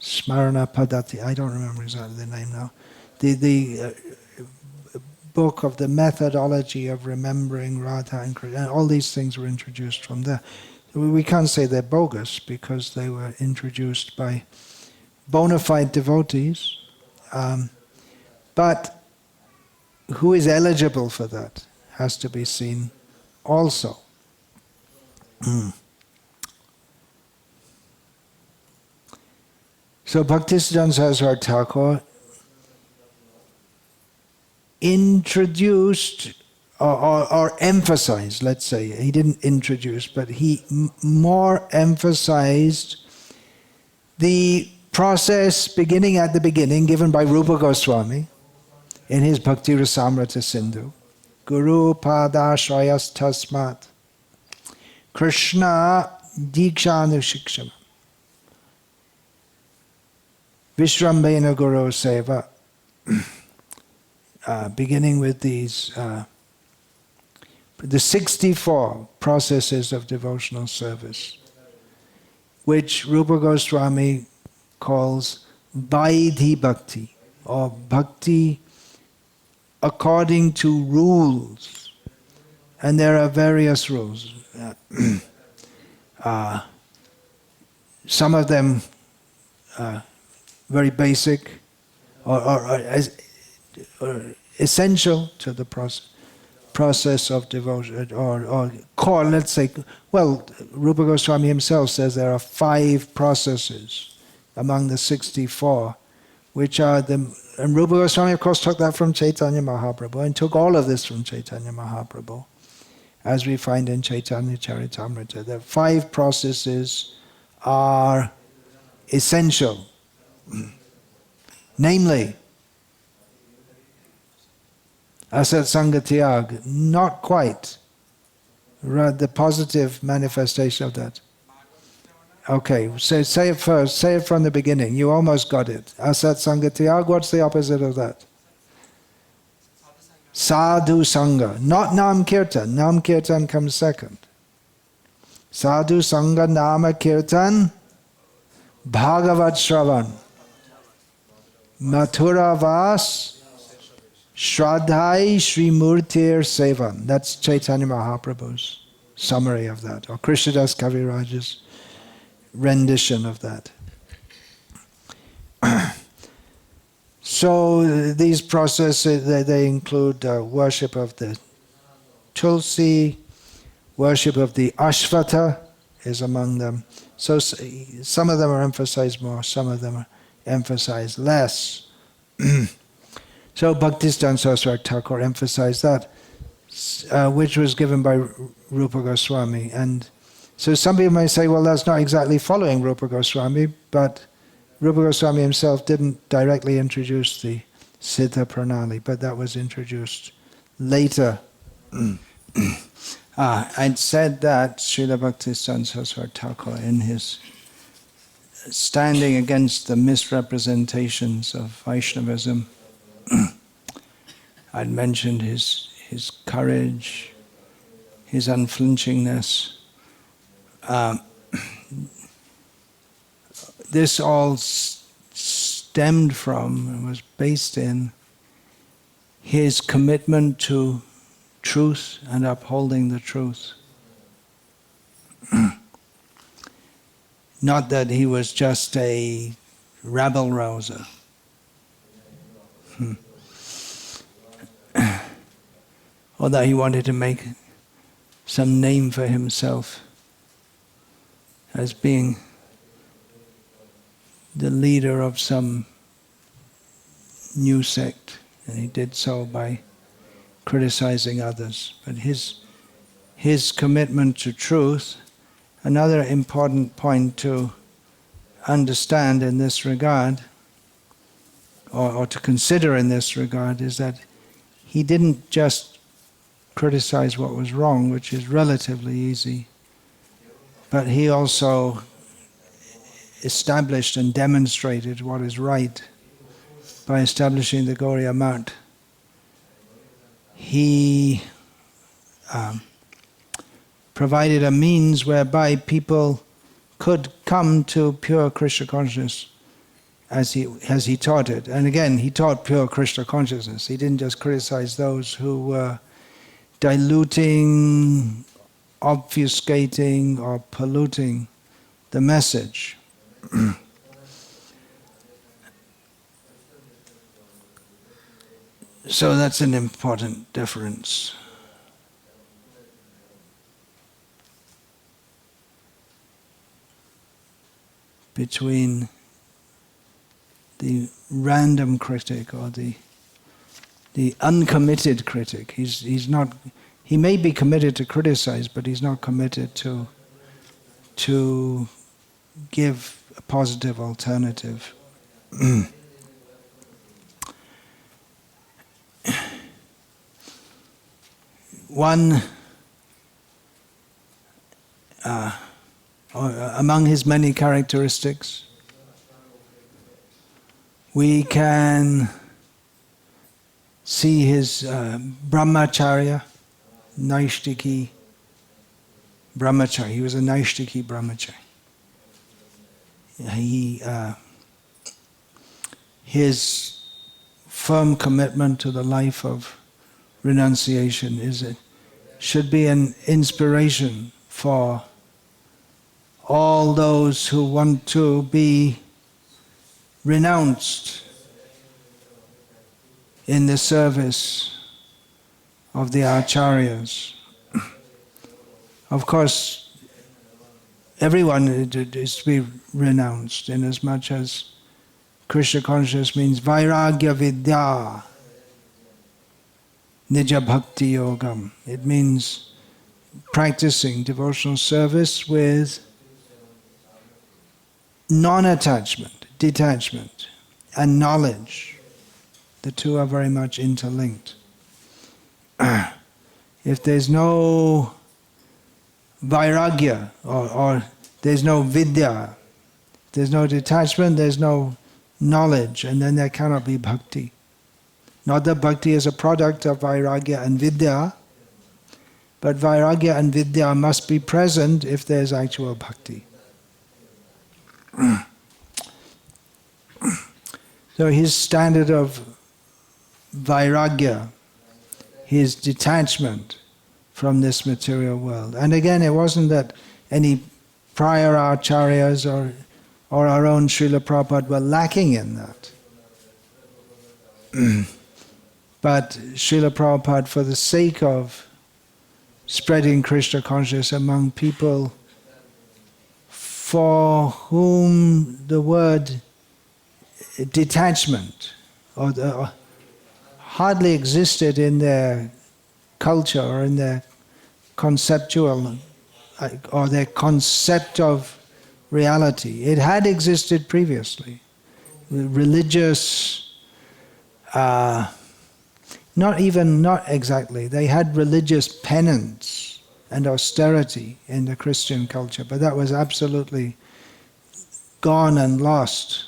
Speaker 1: Padati. I don't remember exactly the name now. The book of the methodology of remembering Radha and Krishna. All these things were introduced from there. We can't say they're bogus because they were introduced by bona fide devotees. But who is eligible for that has to be seen also. So Bhaktisiddhanta Saraswati Thakura introduced or emphasized, let's say, he didn't introduce, but he more emphasized the process beginning at the beginning given by Rupa Goswami in his Bhakti Rasamrita Sindhu. Guru Pada Shrayas Tasmat Krishna Dikshanu Shikshama Vishrambena Guru Seva. Beginning with these the 64 processes of devotional service, which Rupa Goswami calls Vaidhi Bhakti, or Bhakti according to rules. And there are various rules. Some of them very basic or essential to the process of devotion, or core, let's say, well, Rupa Goswami himself says there are 5 processes among the 64, which are and Rupa Goswami of course took that from Chaitanya Mahaprabhu, and took all of this from Chaitanya Mahaprabhu, as we find in Chaitanya Charitamrita. The 5 processes are essential, namely, Asat Sangatyag, not quite. The positive manifestation of that. Okay, say it first. Say it from the beginning. You almost got it. Asat Sangatyag, what's the opposite of that? Sadhu Sangha. Not Nam Kirtan. Nam Kirtan comes second. Sadhu Sangha Nama Kirtan Bhagavat Shravan Mathura Vas Shraddhai Sri Murtir Sevan. That's Chaitanya Mahaprabhu's summary of that, or Krishnadas Kaviraj's rendition of that. So these processes, they include worship of the Tulsi, worship of the Ashvata is among them. So some of them are emphasized more, some of them are emphasized less. So Bhaktisiddhanta Saraswati Thakura emphasized that, which was given by Rupa Goswami. And so some people may say, well, that's not exactly following Rupa Goswami, but Rupa Goswami himself didn't directly introduce the Siddha Pranali, but that was introduced later. I'd said that Srila Bhaktisiddhanta Saraswati Thakura, in his standing against the misrepresentations of Vaishnavism, I'd mentioned his courage, his unflinchingness. This all stemmed from and was based in his commitment to truth and upholding the truth. Not that he was just a rabble-rouser. or that he wanted to make some name for himself as being the leader of some new sect, and he did so by criticizing others. But his commitment to truth, another important point to understand in this regard, or to consider in this regard, is that he didn't just criticize what was wrong, which is relatively easy, but he also established and demonstrated what is right by establishing the Gauriya Math. He provided a means whereby people could come to pure Krishna consciousness as he taught it. And again, he taught pure Krishna consciousness. He didn't just criticize those who were diluting, obfuscating, or polluting the message. So that's an important difference. Between the random critic or the uncommitted critic. He's not. He may be committed to criticize, but he's not committed to give a positive alternative. One among his many characteristics, we can see his brahmacharya, naishtiki brahmachari. He was a naishtiki brahmachari. His firm commitment to the life of renunciation should be an inspiration for all those who want to be renounced in the service of the acharyas. Of course, everyone is to be renounced, inasmuch as Krishna consciousness means vairagya vidya, nija bhakti yogam. It means practicing devotional service with non-attachment, detachment, and knowledge. The two are very much interlinked. If there's no vairagya, or there's no vidya, there's no detachment, there's no knowledge, and then there cannot be bhakti. Not that bhakti is a product of vairagya and vidya, but vairagya and vidya must be present if there's actual bhakti. So his standard of vairagya, his detachment from this material world. And again, it wasn't that any prior acharyas or our own Srila Prabhupada were lacking in that. But Srila Prabhupada, for the sake of spreading Krishna consciousness among people for whom the word detachment hardly existed in their culture or in their conceptual or their concept of reality. It had existed previously. Religious, not exactly. They had religious penance and austerity in the Christian culture, but that was absolutely gone and lost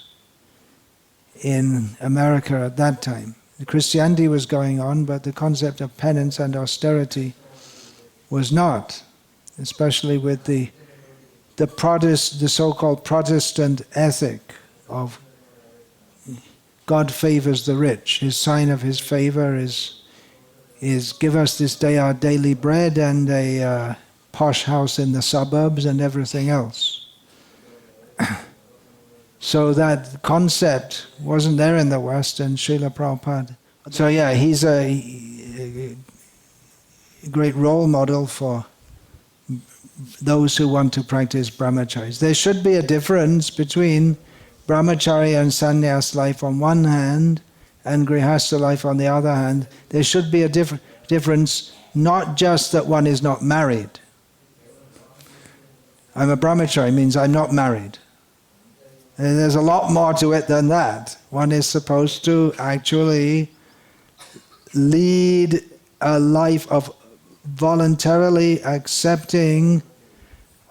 Speaker 1: in America at that time. The Christianity was going on, but the concept of penance and austerity was not, especially with the so-called Protestant ethic of God favors the rich. His sign of his favor is give us this day our daily bread and a posh house in the suburbs and everything else. So that concept wasn't there in the West, and Srila Prabhupada. So yeah, great role model for those who want to practice brahmacharis. There should be a difference between brahmachari and sannyas life on one hand and grihastha life on the other hand. There should be a difference, not just that one is not married. I'm a brahmachari means I'm not married. And there's a lot more to it than that. One is supposed to actually lead a life of voluntarily accepting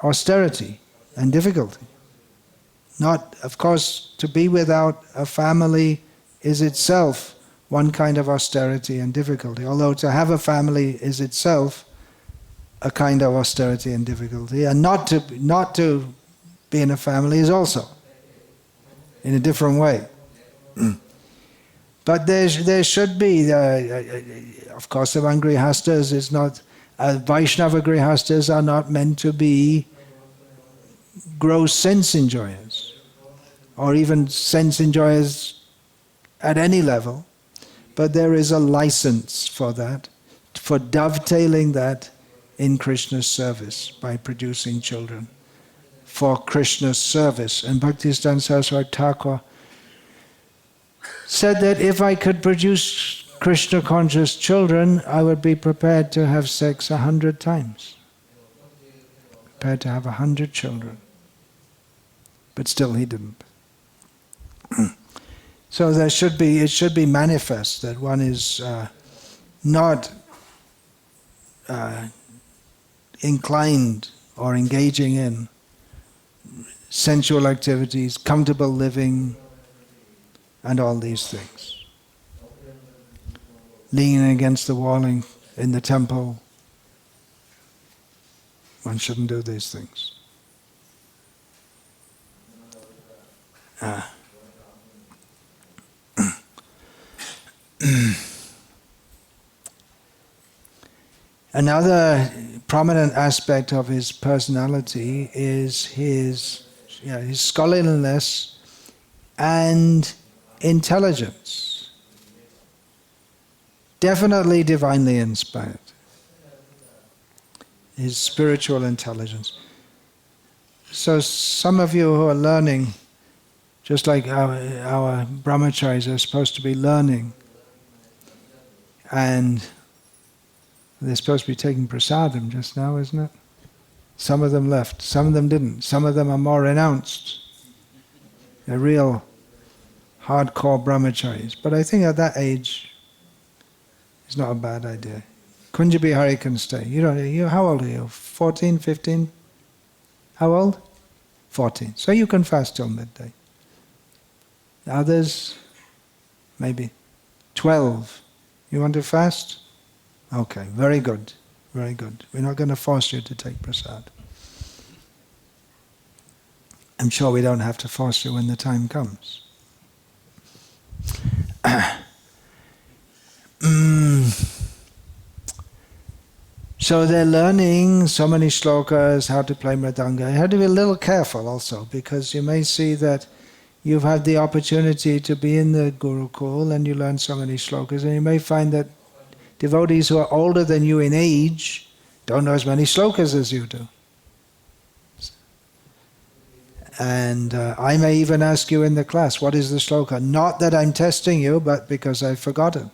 Speaker 1: austerity and difficulty. Not, of course, to be without a family is itself one kind of austerity and difficulty, although to have a family is itself a kind of austerity and difficulty, and not to be in a family is also in a different way. But there should be, of course, among grihastas is not, Vaishnava grihastas are not meant to be gross sense enjoyers, or even sense enjoyers at any level. But there is a license for that, for dovetailing that in Krishna's service by producing children for Krishna's service. And Bhaktisiddhanta Sarasvati Thakura said that if I could produce Krishna-conscious children, I would be prepared to have sex 100 times. Prepared to have 100 children. But still he didn't. So it should be manifest that one is not inclined or engaging in sensual activities, comfortable living, and all these things. Leaning against the wall in the temple. One shouldn't do these things. Another prominent aspect of his personality is his scholarliness and intelligence. Definitely divinely inspired. His spiritual intelligence. So some of you who are learning, just like our brahmacharis are supposed to be learning, and they're supposed to be taking prasadam just now, isn't it? Some of them left, some of them didn't. Some of them are more renounced. They're real hardcore brahmacharis. But I think at that age, it's not a bad idea. Kunja Bihari can stay. How old are you? 14, 15? How old? 14. So you can fast till midday. The others, maybe 12. You want to fast? Okay, very good, very good. We're not going to force you to take prasad. I'm sure we don't have to force you when the time comes. So they're learning so many shlokas, how to play mridanga. You have to be a little careful also, because you may see that you've had the opportunity to be in the Gurukul and you learn so many shlokas, and you may find that devotees who are older than you in age don't know as many shlokas as you do. And I may even ask you in the class, what is the shloka? Not that I'm testing you, but because I've forgotten.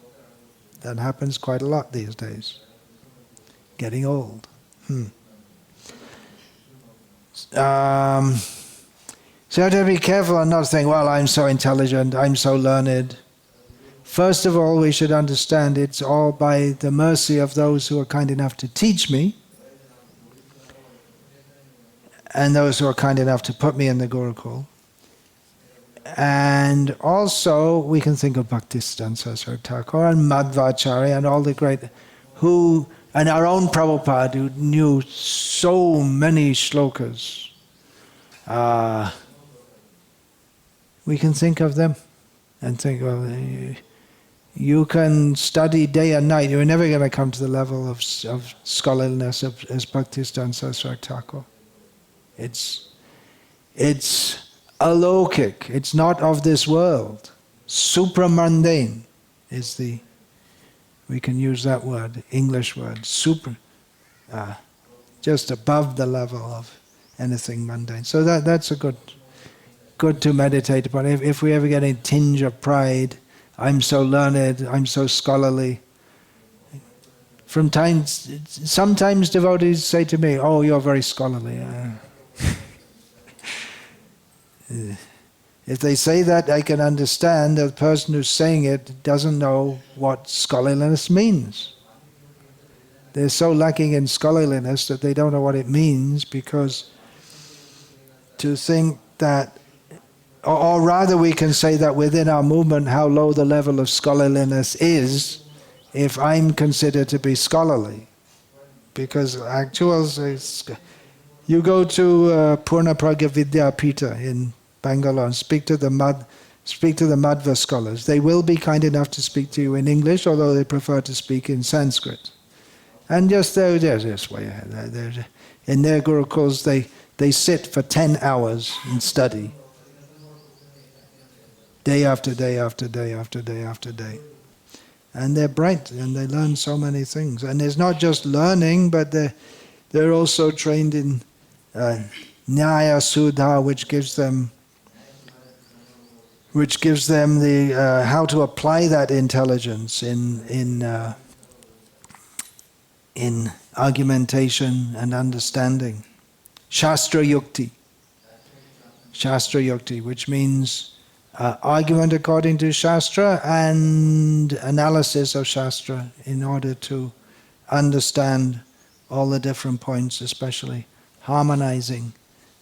Speaker 1: That happens quite a lot these days. Getting old. So you have to be careful and not think, well, I'm so intelligent, I'm so learned. First of all, we should understand it's all by the mercy of those who are kind enough to teach me, and those who are kind enough to put me in the Gurukul. And also, we can think of Bhaktisiddhanta Sarasvati Thakura and Madhvacharya and all the great, and our own Prabhupada, who knew so many shlokas. We can think of them and think, well, you can study day and night. You're never going to come to the level of scholarliness as Bhaktisiddhanta Sarasvati Thakura. It's alokik. It's not of this world. Supramundane is the We can use that word, English word, super, just above the level of anything mundane. So that's a good to meditate upon. If we ever get a tinge of pride, I'm so learned, I'm so scholarly. Sometimes devotees say to me, "Oh, you're very scholarly." If they say that, I can understand that the person who's saying it doesn't know what scholarliness means. They're so lacking in scholarliness that they don't know what it means, because to think that, or rather we can say that within our movement how low the level of scholarliness is if I'm considered to be scholarly. Because actuals, you go to Purna Pragya Vidyapita in Bangalore and speak to the Madhva scholars. They will be kind enough to speak to you in English, although they prefer to speak in Sanskrit. And just they're just way ahead. In their gurukuls, they sit for 10 hours and study. Day after day after day after day after day. And they're bright and they learn so many things. And it's not just learning, but they're also trained in Nyaya Sudha, which gives them the how to apply that intelligence in argumentation and understanding. Shastra Yukti, which means argument according to Shastra and analysis of Shastra in order to understand all the different points, especially harmonizing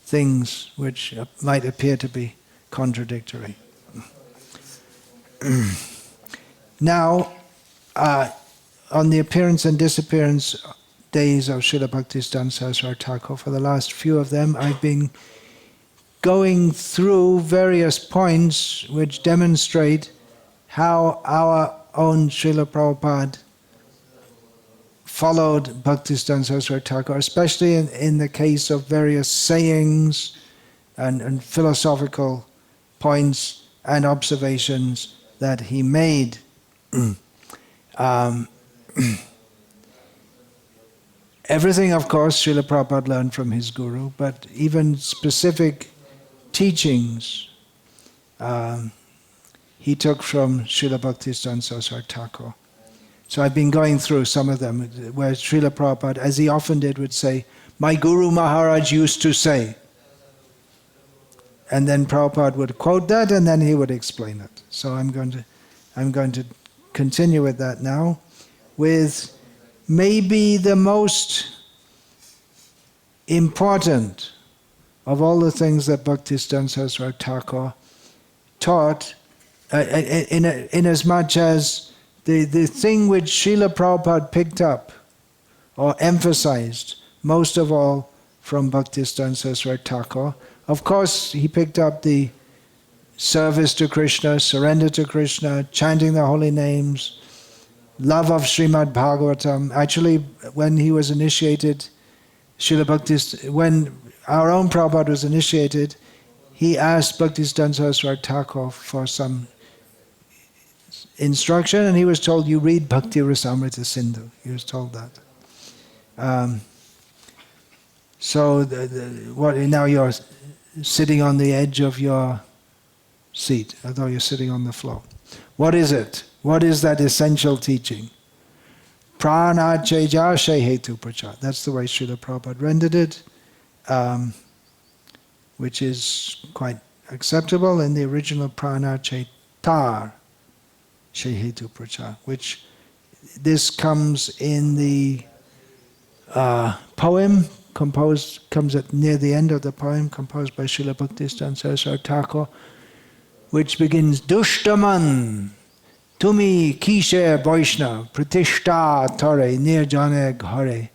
Speaker 1: things which might appear to be contradictory. Now, on the appearance and disappearance days of Srila Bhaktisiddhanta Sarasvati Thakur, for the last few of them, I've been going through various points which demonstrate how our own Srila Prabhupada followed Bhaktisiddhanta Sarasvati Thakur, especially in the case of various sayings and philosophical points and observations that he made. Everything, of course, Srila Prabhupada learned from his guru, but even specific teachings he took from Srila Bhaktisiddhanta Sarasvati Thakur. So I've been going through some of them, where Srila Prabhupada, as he often did, would say, "My Guru Maharaj used to say." And then Prabhupada would quote that, and then he would explain it. So I'm going to continue with that now, with maybe the most important of all the things that Bhaktisiddhanta Sarasvati Thakur taught, in as much as the thing which Srila Prabhupada picked up or emphasized most of all from Bhaktisiddhanta Sarasvati Thakur. Of course, he picked up the service to Krishna, surrender to Krishna, chanting the holy names, love of Srimad Bhagavatam. Actually, when he was initiated, when our own Prabhupada was initiated, he asked Bhaktisiddhanta Sarasvati Thakur for some instruction, and he was told, "You read Bhakti Rasamrita Sindhu." He was told that. Now you're sitting on the edge of your seat, although you're sitting on the floor. What is it? What is that essential teaching? Prana cheja hetu prachar. That's the way Srila Prabhupada rendered it, which is quite acceptable in the original prana chetar hetu prachar, which this comes in the poem comes at near the end of the poem, composed by Srila Bhaktisiddhanta Sarasvati Thakur, which begins, "Dushtaman, tumi kishe Vaishnav, pratishta tare nirjane ghare,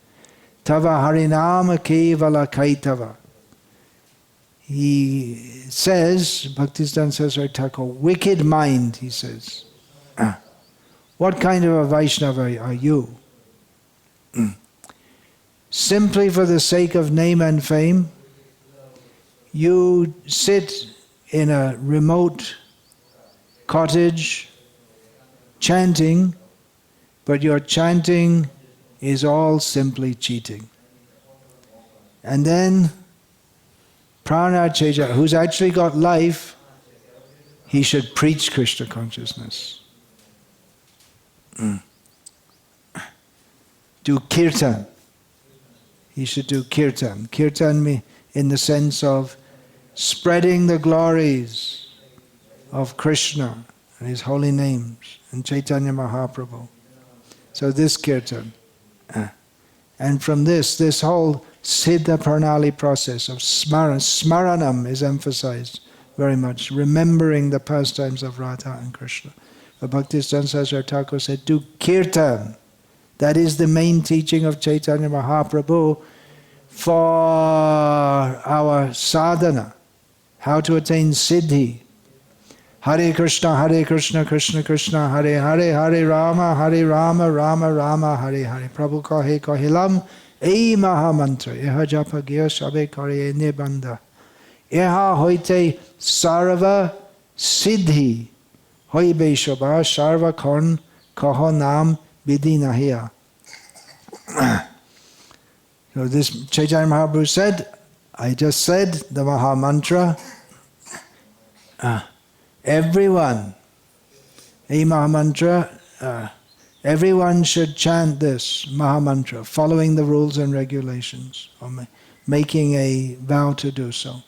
Speaker 1: tava harinama kevala kaitava." He says, Bhaktisiddhanta Sarasvati Thakur, wicked mind, he says. What kind of a Vaishnava are you? Simply for the sake of name and fame, you sit in a remote cottage chanting but your chanting is all simply cheating. And then Prana Cheja, who's actually got life, he should preach Krishna consciousness. Do kirtan. He should do kirtan. Kirtan in the sense of spreading the glories of Krishna and His holy names and Chaitanya Mahaprabhu. So this kirtan. And from this whole Siddha Pranali process of smaranam is emphasized very much, remembering the pastimes of Radha and Krishna. But Bhaktisiddhanta Thakur said, do kirtan. That is the main teaching of Chaitanya Mahaprabhu for our sadhana, how to attain siddhi. Hare Krishna, Krishna Krishna, Hare Hare, Hare Rama, Rama Rama, Hare Hare. Prabhu kahe kahilam, ei maha mantra, eha japa gya sabe kare nibandha. Eha hoite sarva siddhi, hoibe shobha sarva korn kaho nam vidhi nahiya. So this Chaitanya Mahaprabhu said, I just said the Maha Mantra. Everyone, a Maha Mantra, everyone should chant this Maha Mantra, following the rules and regulations, or making a vow to do so.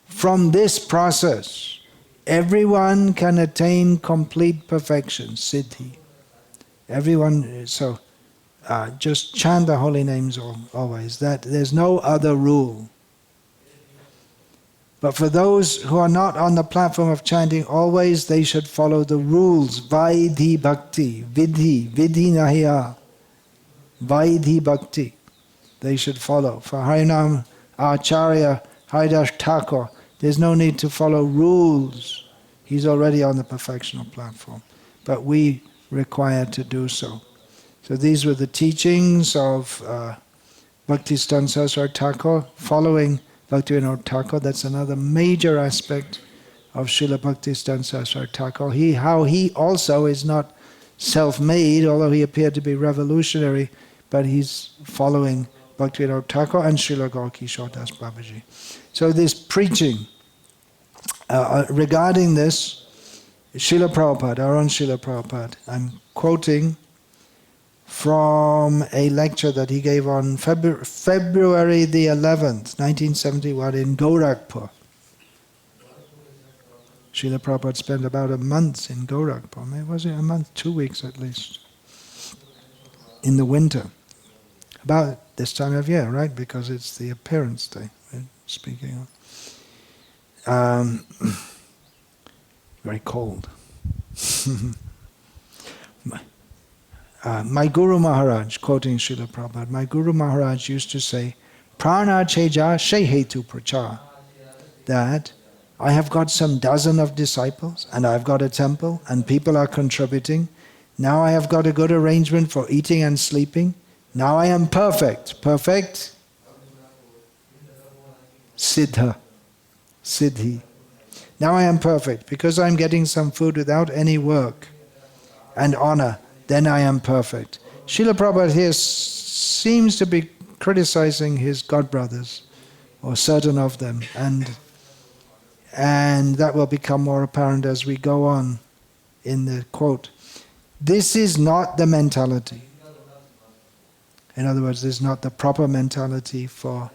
Speaker 1: From this process, everyone can attain complete perfection, siddhi. Everyone, so just chant the holy names always. That there's no other rule. But for those who are not on the platform of chanting always, they should follow the rules. Vaidhi bhakti, vidhi nahiya. Vaidhi bhakti. They should follow. For Harinam Acharya, Haridas Thakur, there's no need to follow rules. He's already on the perfectional platform. But we require to do so. So these were the teachings of Bhaktisiddhanta Thakur, following Bhaktivinoda Thakur. That's another major aspect of Srila Bhaktisiddhanta Thakur. How he also is not self-made, although he appeared to be revolutionary, but he's following Bhaktivinoda Thakur and Srila Gaurkishore Das Babaji. So this preaching, regarding this, Srila Prabhupada, our own Srila Prabhupada, I'm quoting from a lecture that he gave on February the 11th, 1971 in Gauragrama. Srila Prabhupada spent about a month in Gauragrama. Maybe was it a month? 2 weeks at least. In the winter. About this time of year, right? Because it's the appearance day we're speaking of. Very cold. My Guru Maharaj, quoting Srila Prabhupada, my Guru Maharaj used to say, Prana Cheja Shehetu Pracha, that I have got some dozen of disciples, and I've got a temple, and people are contributing. Now I have got a good arrangement for eating and sleeping. Now I am perfect. Perfect? Siddha. Siddhi. Now I am perfect, because I'm getting some food without any work and honor. Then I am perfect. Srila Prabhupada here seems to be criticizing his godbrothers, or certain of them, and that will become more apparent as we go on in the quote. This is not the mentality. In other words, this is not the proper mentality for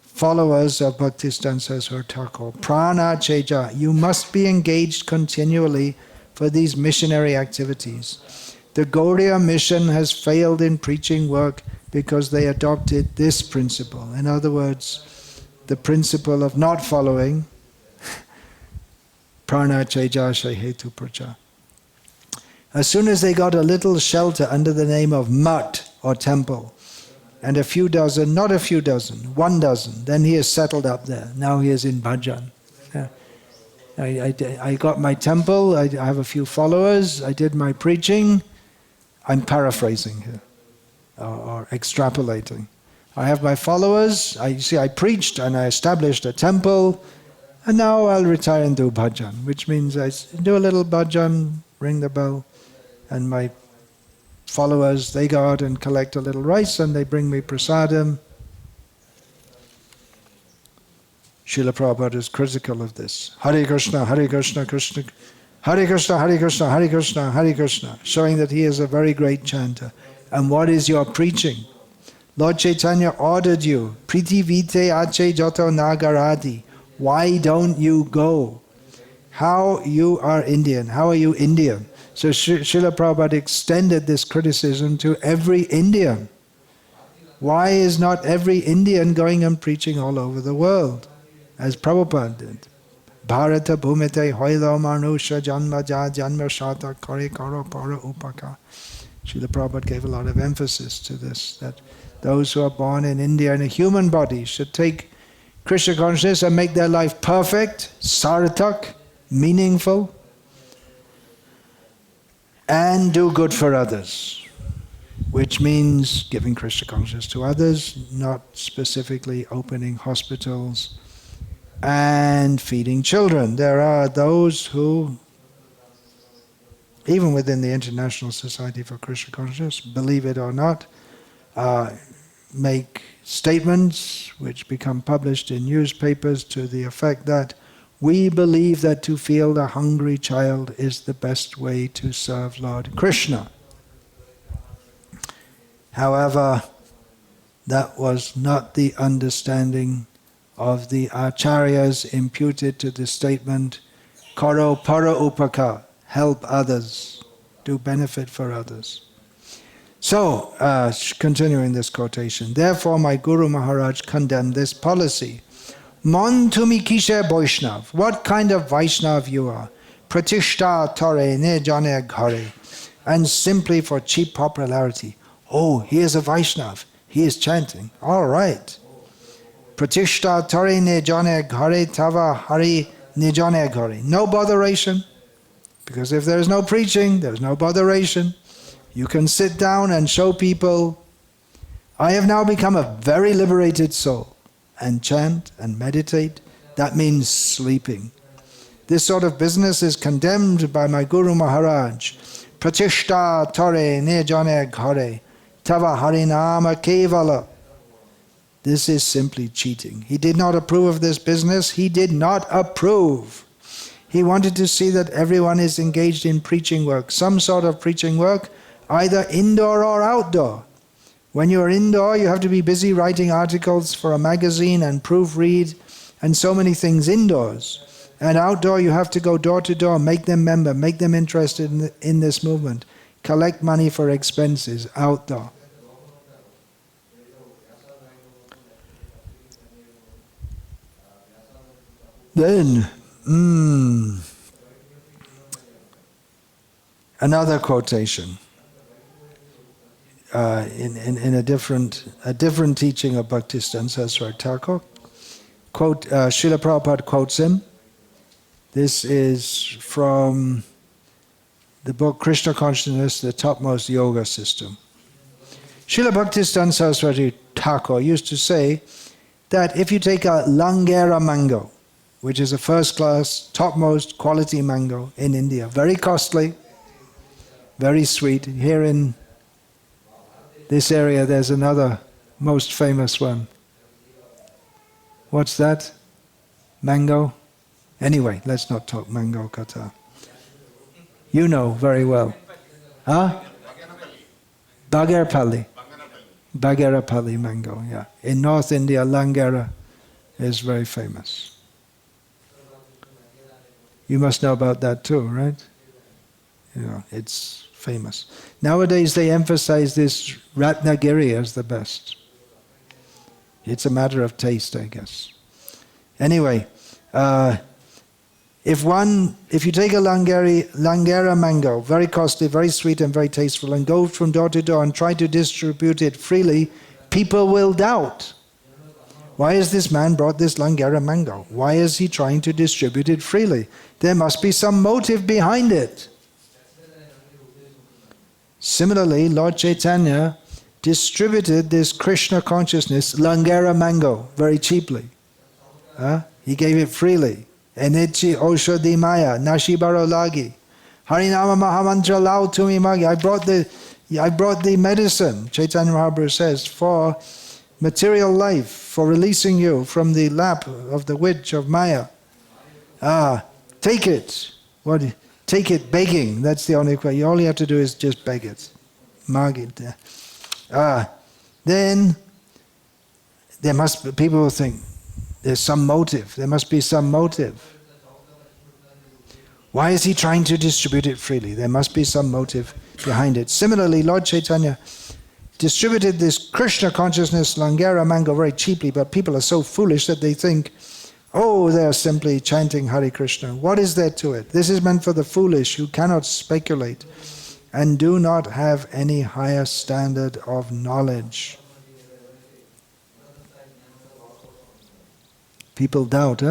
Speaker 1: followers of Bhaktisiddhanta Thakur. Prana Cheja, you must be engaged continually for these missionary activities. The Gaudiya mission has failed in preaching work because they adopted this principle. In other words, the principle of not following Prana Cheja Shehetu Pracha. As soon as they got a little shelter under the name of mutt or temple, and a few dozen, not a few dozen, 1 dozen, then he is settled up there. Now he is in bhajan. I got my temple, I have a few followers, I did my preaching. I'm paraphrasing here, or extrapolating. I have my followers, I preached and I established a temple, and now I'll retire and do bhajan, which means I do a little bhajan, ring the bell, and my followers, they go out and collect a little rice and they bring me prasadam. Srila Prabhupada is critical of this. Hare Krishna, Hare Krishna, Krishna, Hare Krishna, Hare Krishna, Hare Krishna, Hare Krishna, showing that he is a very great chanter. And what is your preaching? Lord Chaitanya ordered you, Priti Vite Ache Joto Nagaradi. Why don't you go? How you are Indian? How are you Indian? So Srila Prabhupada extended this criticism to every Indian. Why is not every Indian going and preaching all over the world, as Prabhupada did? Bharata bhumite hoilo manusha janma ja janma shata kare karo para upaka. Srila Prabhupada gave a lot of emphasis to this, that those who are born in India in a human body should take Krishna consciousness and make their life perfect, sarthak, meaningful, and do good for others, which means giving Krishna consciousness to others, not specifically opening hospitals and feeding children. There are those who, even within the International Society for Krishna Consciousness, believe it or not, make statements which become published in newspapers to the effect that we believe that to feel the hungry child is the best way to serve Lord Krishna. However, that was not the understanding of the acharyas imputed to the statement, Karo para upaka, help others, do benefit for others. So, continuing this quotation, therefore my Guru Maharaj condemned this policy. Mon tumi kishe Vaishnav, what kind of Vaishnav you are? Pratishta tare ne jane ghare, and simply for cheap popularity. Oh, he is a Vaishnav, he is chanting. All right. Pratishta tare ne jane ghare tava hari ne jane ghare. No botheration, because if there is no preaching, there is no botheration. You can sit down and show people, I have now become a very liberated soul, and chant and meditate. That means sleeping. This sort of business is condemned by my Guru Maharaj. Pratishta tare ne jane ghare tava harinama kevala. This is simply cheating. He did not approve of this business. He did not approve. He wanted to see that everyone is engaged in preaching work, some sort of preaching work, either indoor or outdoor. When you are indoor, you have to be busy writing articles for a magazine and proofread and so many things indoors. And outdoor, you have to go door to door, make them member, make them interested in this movement, collect money for expenses outdoor. Then, another quotation. In a different teaching of Bhaktisiddhanta Sarasvati Thakur, Srila Prabhupada quotes him. This is from the book Krishna Consciousness, the Topmost Yoga System. Srila Bhaktisiddhanta Sarasvati Thakur used to say that if you take a Langera mango, which is a first-class, topmost quality mango in India, very costly, very sweet. Here in this area, there's another most famous one. What's that? Mango? Anyway, let's not talk mango kata. You know very well. Huh? Bagarapalli. Bagarapalli mango, yeah. In North India, Langara is very famous. You must know about that too, right? You know, it's famous. Nowadays they emphasize this Ratnagiri as the best. It's a matter of taste, I guess. Anyway, if you take a Langara mango, very costly, very sweet and very tasteful, and go from door to door and try to distribute it freely, people will doubt. Why has this man brought this Langara mango? Why is he trying to distribute it freely? There must be some motive behind it. Similarly, Lord Chaitanya distributed this Krishna consciousness, Langara mango, very cheaply. He gave it freely. Enichi Oshadi Maya, Nashibaro Lagi. Harinama Mahamantra Lao Tumi Magi. I brought I brought the medicine, Chaitanya Mahaprabhu says, for material life, for releasing you from the lap of the witch of Maya. Take it. What? Take it begging. That's the only way. All you have to do is just beg it. Margit. Then there must be, people will think, there's some motive. There must be some motive. Why is he trying to distribute it freely? There must be some motive behind it. Similarly, Lord Chaitanya distributed this Krishna consciousness, Langara mango, very cheaply, but people are so foolish that they think, oh, they are simply chanting Hare Krishna. What is there to it? This is meant for the foolish who cannot speculate and do not have any higher standard of knowledge. People doubt,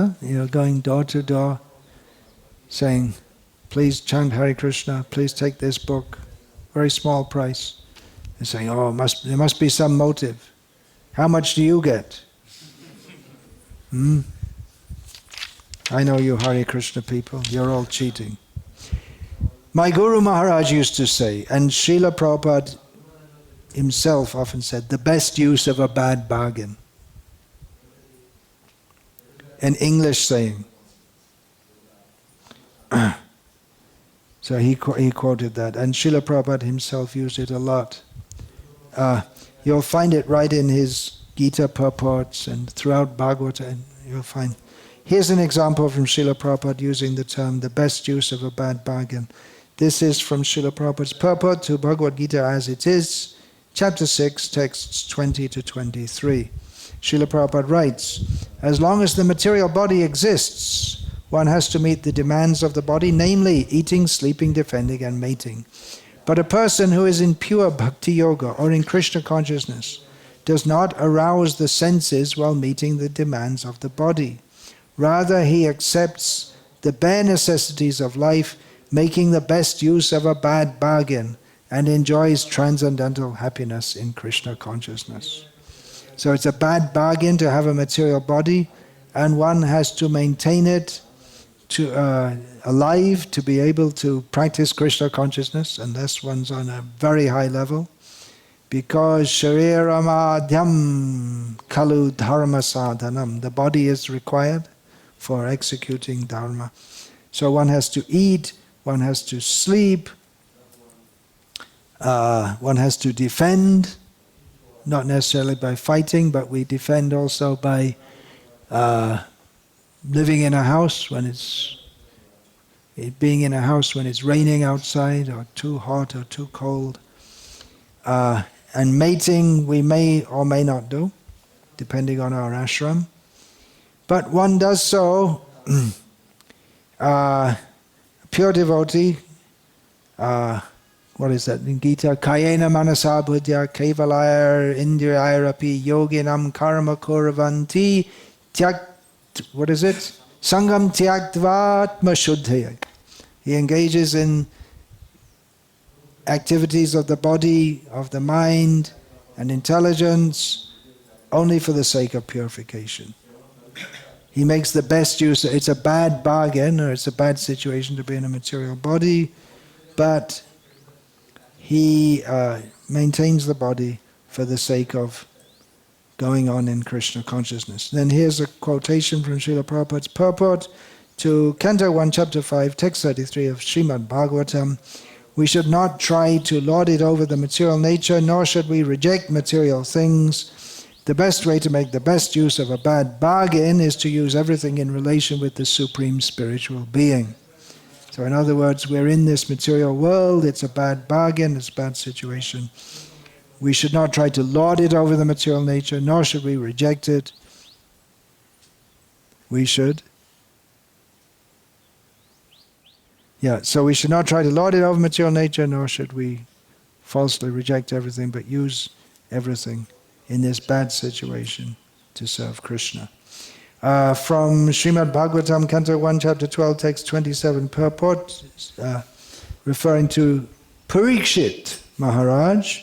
Speaker 1: going door to door, saying, please chant Hare Krishna, please take this book, very small price. They're saying, there must be some motive. How much do you get? I know you Hare Krishna people, you're all cheating. My Guru Maharaj used to say, and Srila Prabhupada himself often said, the best use of a bad bargain. An English saying. So he quoted that, and Srila Prabhupada himself used it a lot. You'll find it right in his Gita purports and throughout Bhagavata, and you'll find. Here's an example from Srila Prabhupada using the term, the best use of a bad bargain. This is from Srila Prabhupada's purport to Bhagavad Gita as it is, chapter 6, texts 20 to 23. Srila Prabhupada writes, as long as the material body exists, one has to meet the demands of the body, namely eating, sleeping, defending, and mating. But a person who is in pure bhakti yoga or in Krishna consciousness does not arouse the senses while meeting the demands of the body. Rather, he accepts the bare necessities of life, making the best use of a bad bargain, and enjoys transcendental happiness in Krishna consciousness. So it's a bad bargain to have a material body, and one has to maintain it alive to be able to practice Krishna consciousness, unless one's on a very high level, because shariram kalu dharma sadhanam, the body is required for executing dharma. So one has to eat, one has to sleep, one has to defend, not necessarily by fighting, but we defend also by living in a house being in a house when it's raining outside or too hot or too cold. And mating we may or may not do, depending on our ashram. But one does so, pure devotee, what is that in Gita? Kayena manasa buddhya kevalayar indriyairapi yoginam karma kuravanti what is it? Sangam tyaktvatma shuddhaya. He engages in activities of the body, of the mind, and intelligence only for the sake of purification. He makes the best use. It's a bad bargain, or it's a bad situation to be in a material body, but he maintains the body for the sake of going on in Krishna consciousness. Then here's a quotation from Srila Prabhupada's purport to Canto 1, Chapter 5, Text 33 of Srimad Bhagavatam. We should not try to lord it over the material nature, nor should we reject material things. The best way to make the best use of a bad bargain is to use everything in relation with the Supreme Spiritual Being. So in other words, we're in this material world, it's a bad bargain, it's a bad situation. We should not try to lord it over the material nature, nor should we reject it. We should. So we should not try to lord it over material nature, nor should we falsely reject everything, but use everything in this bad situation to serve Krishna. From Srimad Bhagavatam, Canto 1, Chapter 12, Text 27, purport, referring to Parikshit Maharaj.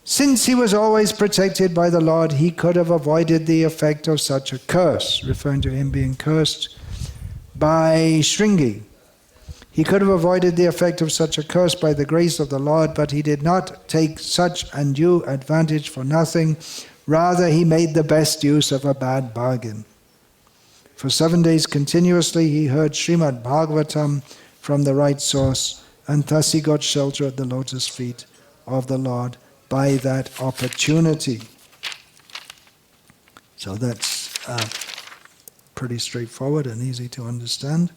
Speaker 1: Since he was always protected by the Lord, he could have avoided the effect of such a curse, referring to him being cursed by Shringi. He could have avoided the effect of such a curse by the grace of the Lord, but he did not take such undue advantage for nothing. Rather, he made the best use of a bad bargain. For 7 days continuously he heard Srimad Bhagavatam from the right source, and thus he got shelter at the lotus feet of the Lord by that opportunity. So that's pretty straightforward and easy to understand.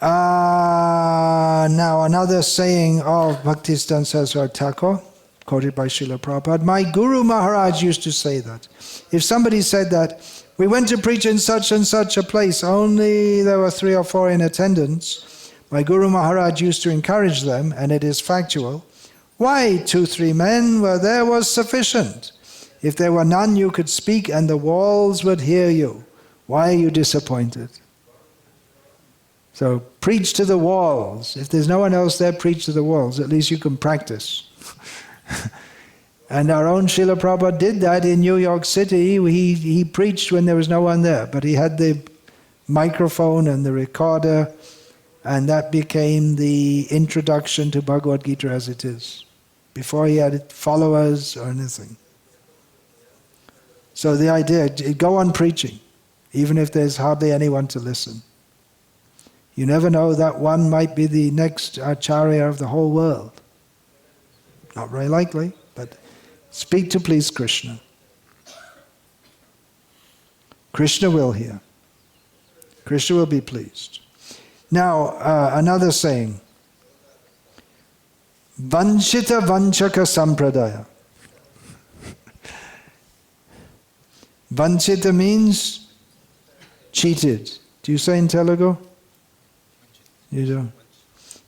Speaker 1: Now another saying of Bhaktisiddhanta Sarasvati Thakur, quoted by Srila Prabhupada. My Guru Maharaj used to say that. If somebody said that, we went to preach in such and such a place, only there were 3 or 4 in attendance, my Guru Maharaj used to encourage them, and it is factual, why 2, 3 men were there was sufficient. If there were none, you could speak and the walls would hear you. Why are you disappointed? So preach to the walls. If there's no one else there, preach to the walls. At least you can practice. And our own Srila Prabhupada did that in New York City. He preached when there was no one there, but he had the microphone and the recorder, and that became the introduction to Bhagavad Gita as it is. Before he had followers or anything. So the idea, go on preaching, even if there's hardly anyone to listen. You never know, that one might be the next Acharya of the whole world. Not very likely, but speak to please Krishna. Krishna will hear. Krishna will be pleased. Now, another saying. Vanchita vanchaka sampradaya. Vanchita means cheated. Do you say in Telugu? You don't.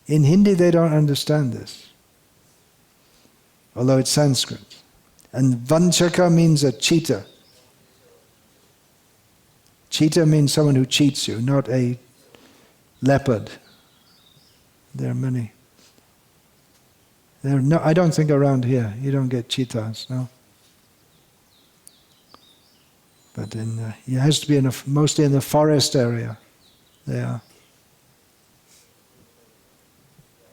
Speaker 1: In Hindi they don't understand this, although it's Sanskrit. And vanchaka means a cheater. Cheater means someone who cheats you, not a leopard. There are many. There are no, I don't think around here you don't get cheetahs, no. But it has to be mostly in the forest area. They are.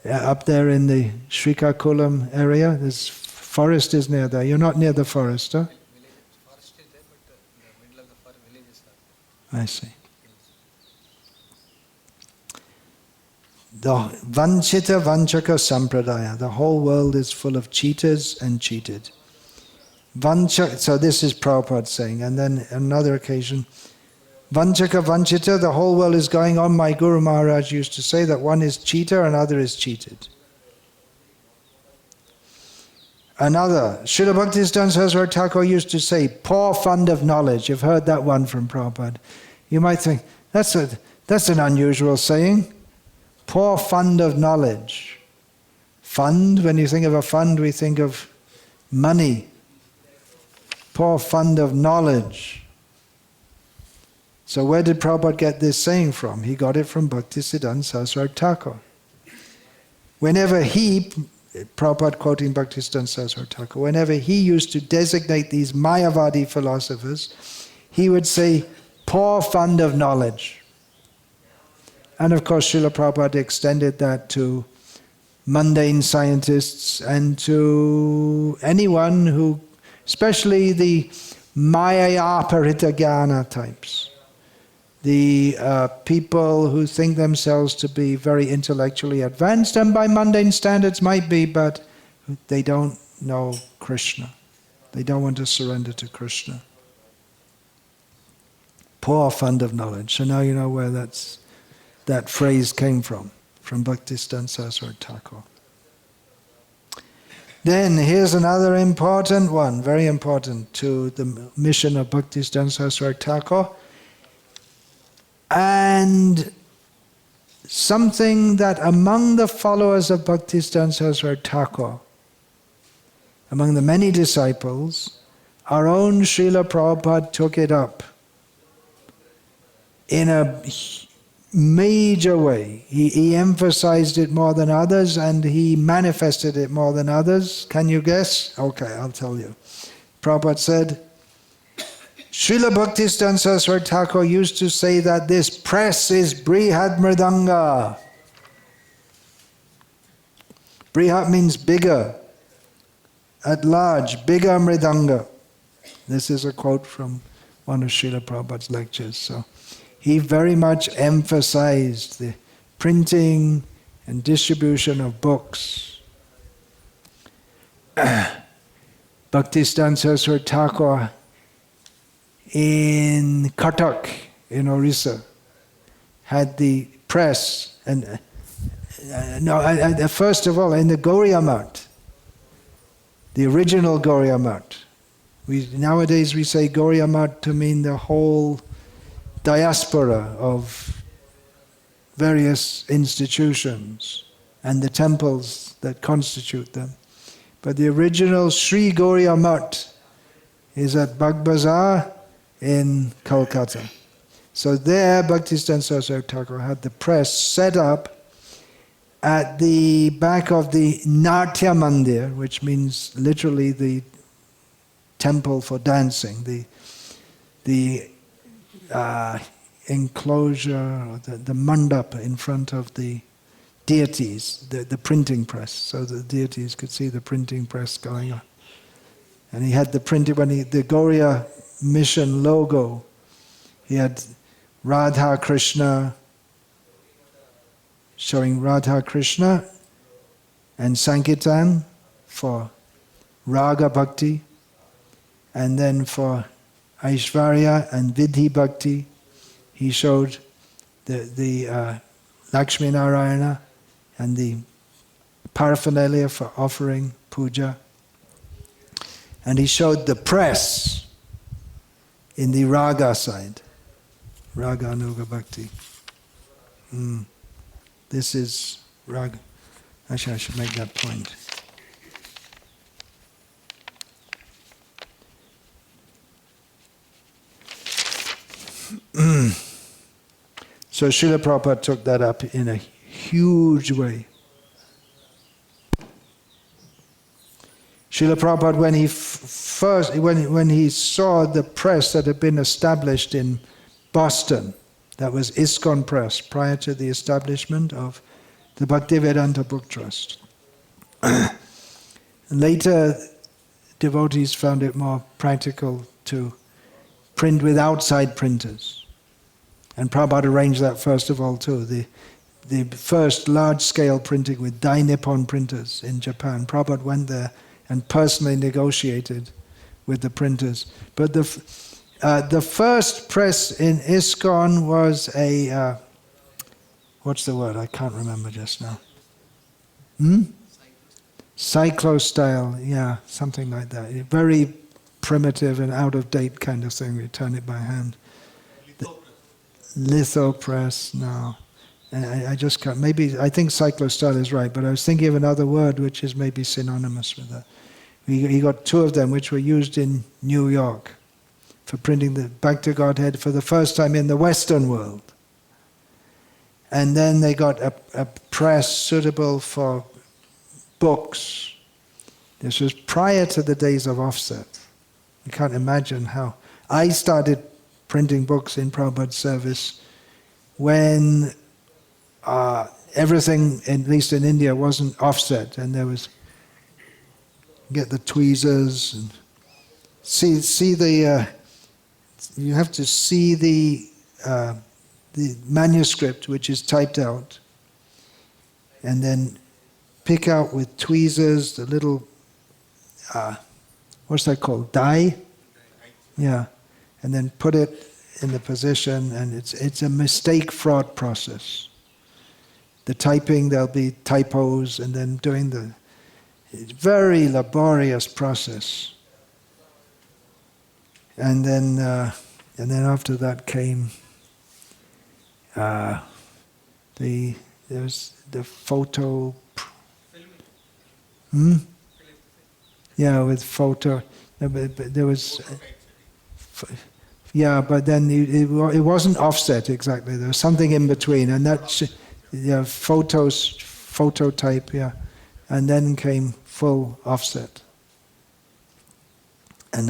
Speaker 1: Yeah, up there in the Srikakulam area, there's forest is near there. You're not near the forest, huh?
Speaker 2: Forest is there, but in the middle of the forest, villages are.
Speaker 1: I see. The vanchita vanchaka sampradaya. The whole world is full of cheaters and cheated. So this is Prabhupada saying. And then another occasion, vanchaka vanchita, the whole world is going on. My Guru Maharaj used to say that one is cheater, another is cheated. Another, Srila Bhaktisiddhanta Sarasvati Thakur used to say, pour fund of knowledge. You've heard that one from Prabhupada. You might think, that's an unusual saying. Pour fund of knowledge. Fund, when you think of a fund, we think of money. Pour fund of knowledge. So where did Prabhupada get this saying from? He got it from Bhaktisiddhanta Sarasvati Thakur. Whenever he, Prabhupada quoting Bhaktisiddhanta Sarasvati Thakur, whenever he used to designate these Mayavadi philosophers, he would say, pour fund of knowledge. And of course, Srila Prabhupada extended that to mundane scientists and to anyone who, especially the Maya-aparita jnana types, the people who think themselves to be very intellectually advanced and by mundane standards might be, but they don't know Krishna. They don't want to surrender to Krishna. Poor fund of knowledge. So now you know where that phrase came from Bhaktisiddhanta Sarasvati Thakur. Then here's another important one, very important to the mission of Bhaktisiddhanta Sarasvati Thakur, and something that among the followers of Bhaktisiddhanta Sarasvati Thakur, among the many disciples, our own Srila Prabhupada took it up in a major way. He emphasized it more than others and he manifested it more than others. Can you guess? Okay, I'll tell you. Prabhupada said, Srila Bhaktisiddhanta Sarasvati Thakur used to say that this press is Brihad Mridanga. Brihat means bigger, at large, bigger mridanga. This is a quote from one of Srila Prabhupada's lectures. So he very much emphasized the printing and distribution of books. Bhaktisiddhanta Saraswati Thakura in Cuttack, in Orissa, had the press, and first of all, in the Gauriya Math, the original Gauriya Math. Nowadays we say Gauriya Math to mean the whole diaspora of various institutions and the temples that constitute them. But the original Sri Gauriya Math is at Bagh Bazar in Kolkata. So there, Bhaktisiddhanta Saraswati Thakura had the press set up at the back of the Natya Mandir, which means literally the temple for dancing, the enclosure, or the mandap in front of the deities, the printing press, so the deities could see the printing press going on. And he had the printing, the Gauriya mission logo, he had Radha Krishna, showing Radha Krishna, and Sankirtan for Raga Bhakti, and then for Aishvarya and Vidhi Bhakti, he showed the Lakshmi Narayana and the paraphernalia for offering puja. And he showed the press in the Raga side, Raga Anuga Bhakti. This is Raga. Actually, I should make that point. So Srila Prabhupada took that up in a huge way. Srila Prabhupada, when he saw the press that had been established in Boston, that was ISKCON Press, prior to the establishment of the Bhaktivedanta Book Trust. Later, devotees found it more practical to print with outside printers. And Prabhupada arranged that first of all too. The first large-scale printing with Dai Nippon printers in Japan. Prabhupada went there and personally negotiated with the printers. But the first press in ISKCON was a, what's the word? I can't remember just now. Cyclo-style, yeah, something like that. Very primitive and out-of-date kind of thing. We turn it by hand. Litho press, no. I just can't. Maybe, I think cyclo-style is right, but I was thinking of another word which is maybe synonymous with that. He got two of them which were used in New York for printing the Bhakti Godhead for the first time in the Western world. And then they got a press suitable for books. This was prior to the days of offset. You can't imagine how. I started printing books in Prabhupada's service when everything, at least in India, wasn't offset, and there was, get the tweezers and see the. You have to see the manuscript which is typed out, and then pick out with tweezers the little. What's that called? Die? Yeah. And then put it in the position, and it's a mistake fraud process. The typing, there'll be typos, and then doing the very laborious process. And then after that came there's the photo. Yeah, with photo. There was. Yeah, but then it wasn't offset exactly. There was something in between, and that photo type, yeah, and then came full offset. And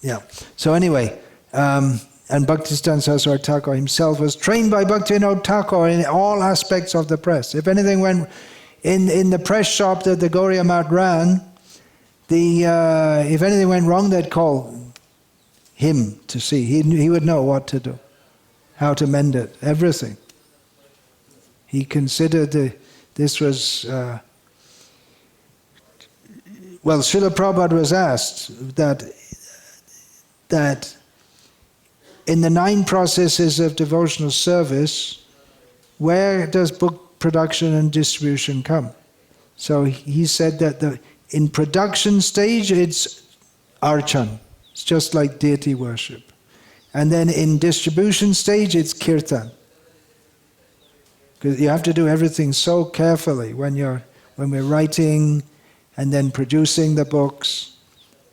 Speaker 1: yeah. So anyway, and Bhaktisiddhanta Saraswati Thakura himself was trained by Bhaktivinoda Thakur in all aspects of the press. If anything went In the press shop that the Gauriya Math ran, if anything went wrong, they'd call him to see. He would know what to do, how to mend it, everything. He considered this was... well, Srila Prabhupada was asked that in the 9 processes of devotional service, where does book production and distribution come? So he said that in production stage, it's archan. It's just like deity worship. And then in distribution stage, it's kirtan. Because you have to do everything so carefully when we're writing and then producing the books.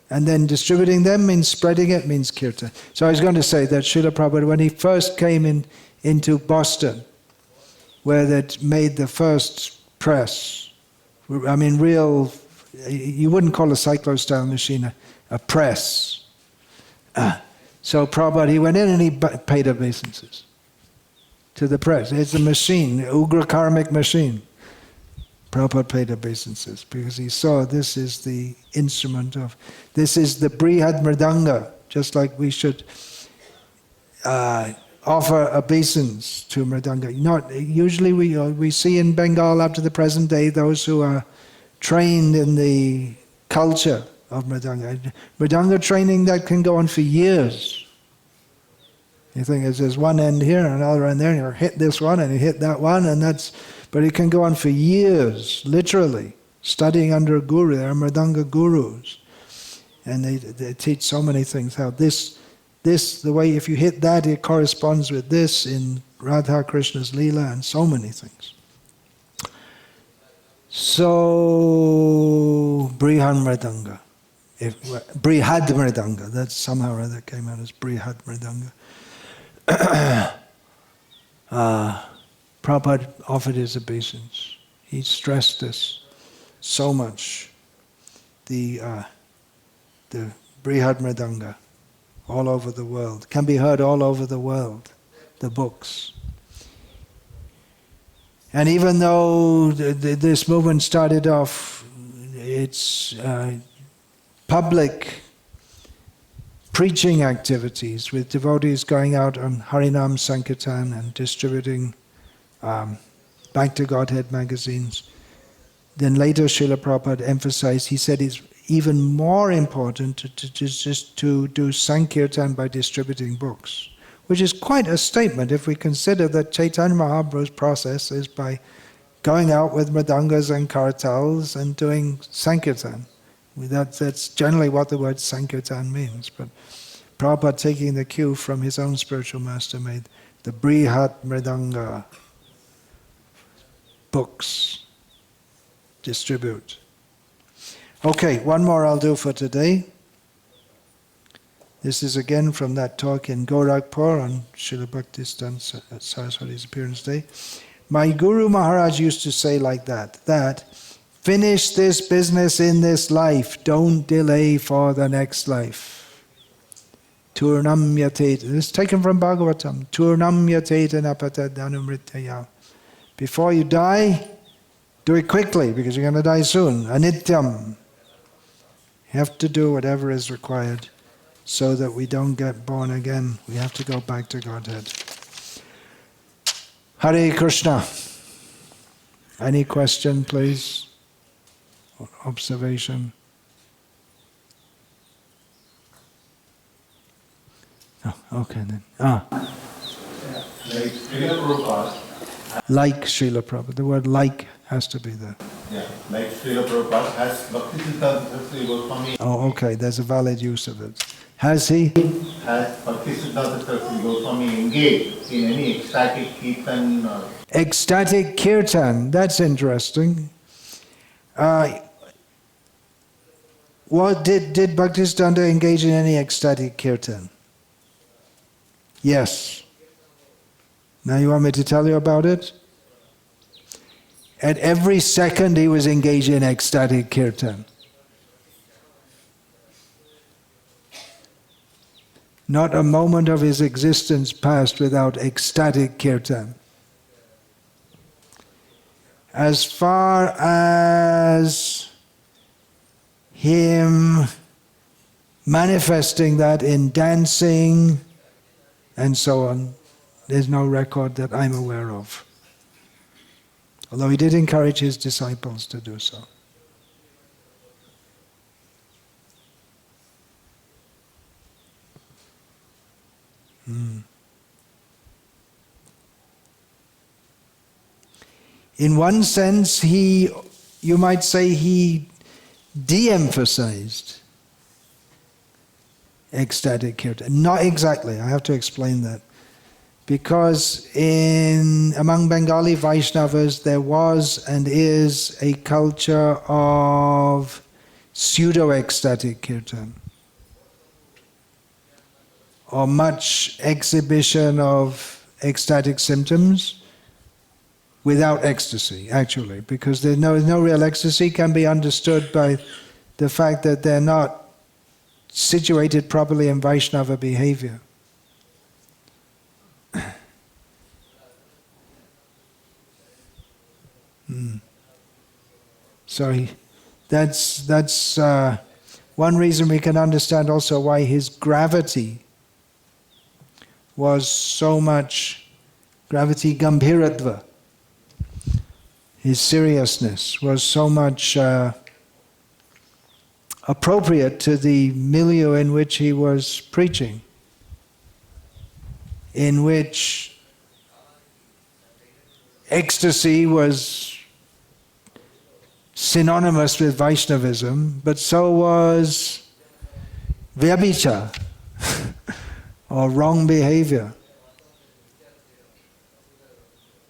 Speaker 1: And then distributing them means spreading it, means kirtan. So I was going to say that Srila Prabhupada, when he first came into Boston, where they'd made the first press, I mean real, you wouldn't call a cyclo-style machine a press. So Prabhupada, he went in and he paid obeisances to the press. It's a machine, Ugra karmic machine. Prabhupada paid obeisances because he saw this is the instrument of, this is the Brihad Mridanga, just like we should offer obeisance to Mridanga. Usually we see in Bengal up to the present day those who are trained in the culture of Mridanga. Mridanga training that can go on for years. You think there's one end here and another end there, and you hit this one and you hit that one, and but it can go on for years, literally, studying under a guru. There are Mridanga gurus. And they teach so many things, how this, the way if you hit that, it corresponds with this in Radha Krishna's Leela, and so many things. So, Brihad Mridanga. Brihad Mridanga, that somehow or other came out as Brihad Mridanga. Prabhupada offered his obeisance. He stressed this so much. The Brihad Mridanga, all over the world, can be heard all over the world, the books. And even though this movement started off, its public preaching activities with devotees going out on Harinam Sankirtan and distributing Back to Godhead magazines. Then later Srila Prabhupada emphasized, he said it's even more important to do Sankirtan by distributing books, which is quite a statement if we consider that Chaitanya Mahaprabhu's process is by going out with mridangas and kartals and doing Sankirtan. That's generally what the word Sankirtan means, but Prabhupada, taking the cue from his own spiritual master, made the Brihad Mridanga books distribute. Okay, one more I'll do for today. This is again from that talk in Gorakhpur on Srila Bhaktisiddhanta Sarasvati's appearance day. My Guru Maharaj used to say like that finish this business in this life, don't delay for the next life. Turnam yatet. This is taken from Bhagavatam. Turnam yatet napatad anumrityaya. Before you die, do it quickly because you're going to die soon. Anityam. You have to do whatever is required so that we don't get born again. We have to go back to Godhead. Hare Krishna. Any question, please? Or observation? Oh, okay then.
Speaker 3: Like Srila Prabhupada.
Speaker 1: Like Srila Prabhupada. The word like has to be there.
Speaker 3: Yeah, like Srila Prabhupada has Bhaktisiddhanta Goswami.
Speaker 1: Oh, okay. There's a valid use of it. Has he?
Speaker 3: Has Bhaktisiddhanta Goswami engaged in any ecstatic kirtan?
Speaker 1: Ecstatic kirtan. That's interesting. What did Bhaktisiddhanta engage in any ecstatic kirtan? Yes. Now you want me to tell you about it? At every second he was engaged in ecstatic kirtan. Not a moment of his existence passed without ecstatic kirtan. as far as him manifesting that in dancing and so on, there's no record that I'm aware of. Although he did encourage his disciples to do so. In one sense, you might say he de-emphasized ecstatic kirtan. Not exactly, I have to explain that. Because among Bengali Vaishnavas there was and is a culture of pseudo-ecstatic kirtan, or much exhibition of ecstatic symptoms without ecstasy, actually, because there's no real ecstasy can be understood by the fact that they're not situated properly in Vaishnava behavior. So that's one reason we can understand also why his gravity was so much gravity gambhiratva. His seriousness was so much appropriate to the milieu in which he was preaching, in which ecstasy was synonymous with Vaishnavism, but so was vyabhicha, or wrong behavior.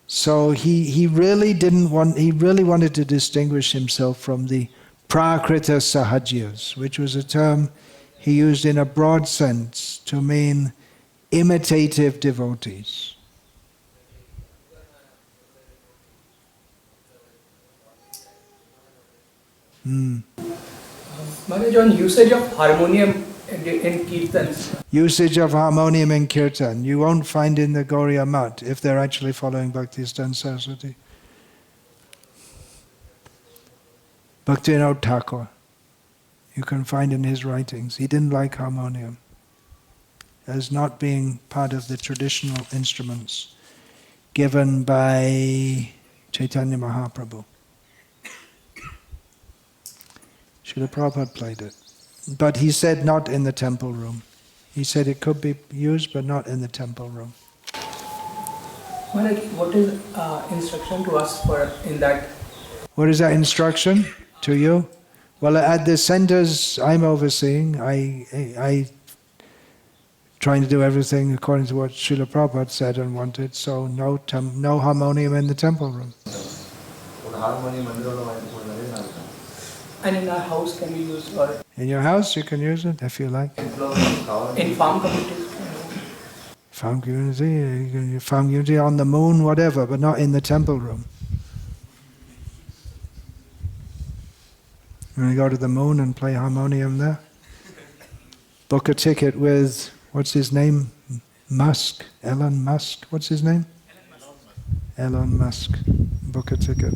Speaker 1: So he really wanted to distinguish himself from the prakrita sahajyas, which was a term he used in a broad sense to mean imitative devotees.
Speaker 2: Maharaj, on usage of harmonium in kirtans.
Speaker 1: Usage of harmonium in kirtan, you won't find in the Gauriya Math if they're actually following Bhaktisiddhanta Sarasvati. Bhaktivinoda Thakura, you can find in his writings, he didn't like harmonium as not being part of the traditional instruments given by Chaitanya Mahaprabhu. Srila Prabhupada played it. But he said not in the temple room. He said it could be used, but not in the temple room.
Speaker 2: Maharaj, what is instruction to us in that?
Speaker 1: What is that instruction to you? Well, at the centers I'm overseeing, I trying to do everything according to what Srila Prabhupada said and wanted, so no harmonium in the temple room.
Speaker 2: And in our house can we use, or
Speaker 1: in your house you can use it if you like.
Speaker 2: in farm communities?
Speaker 1: Farm community, you can farm community on the moon, whatever, but not in the temple room. You want to go to the moon and play harmonium there? Book a ticket with, what's his name? Musk, Elon Musk, what's his name? Elon Musk. Book a ticket.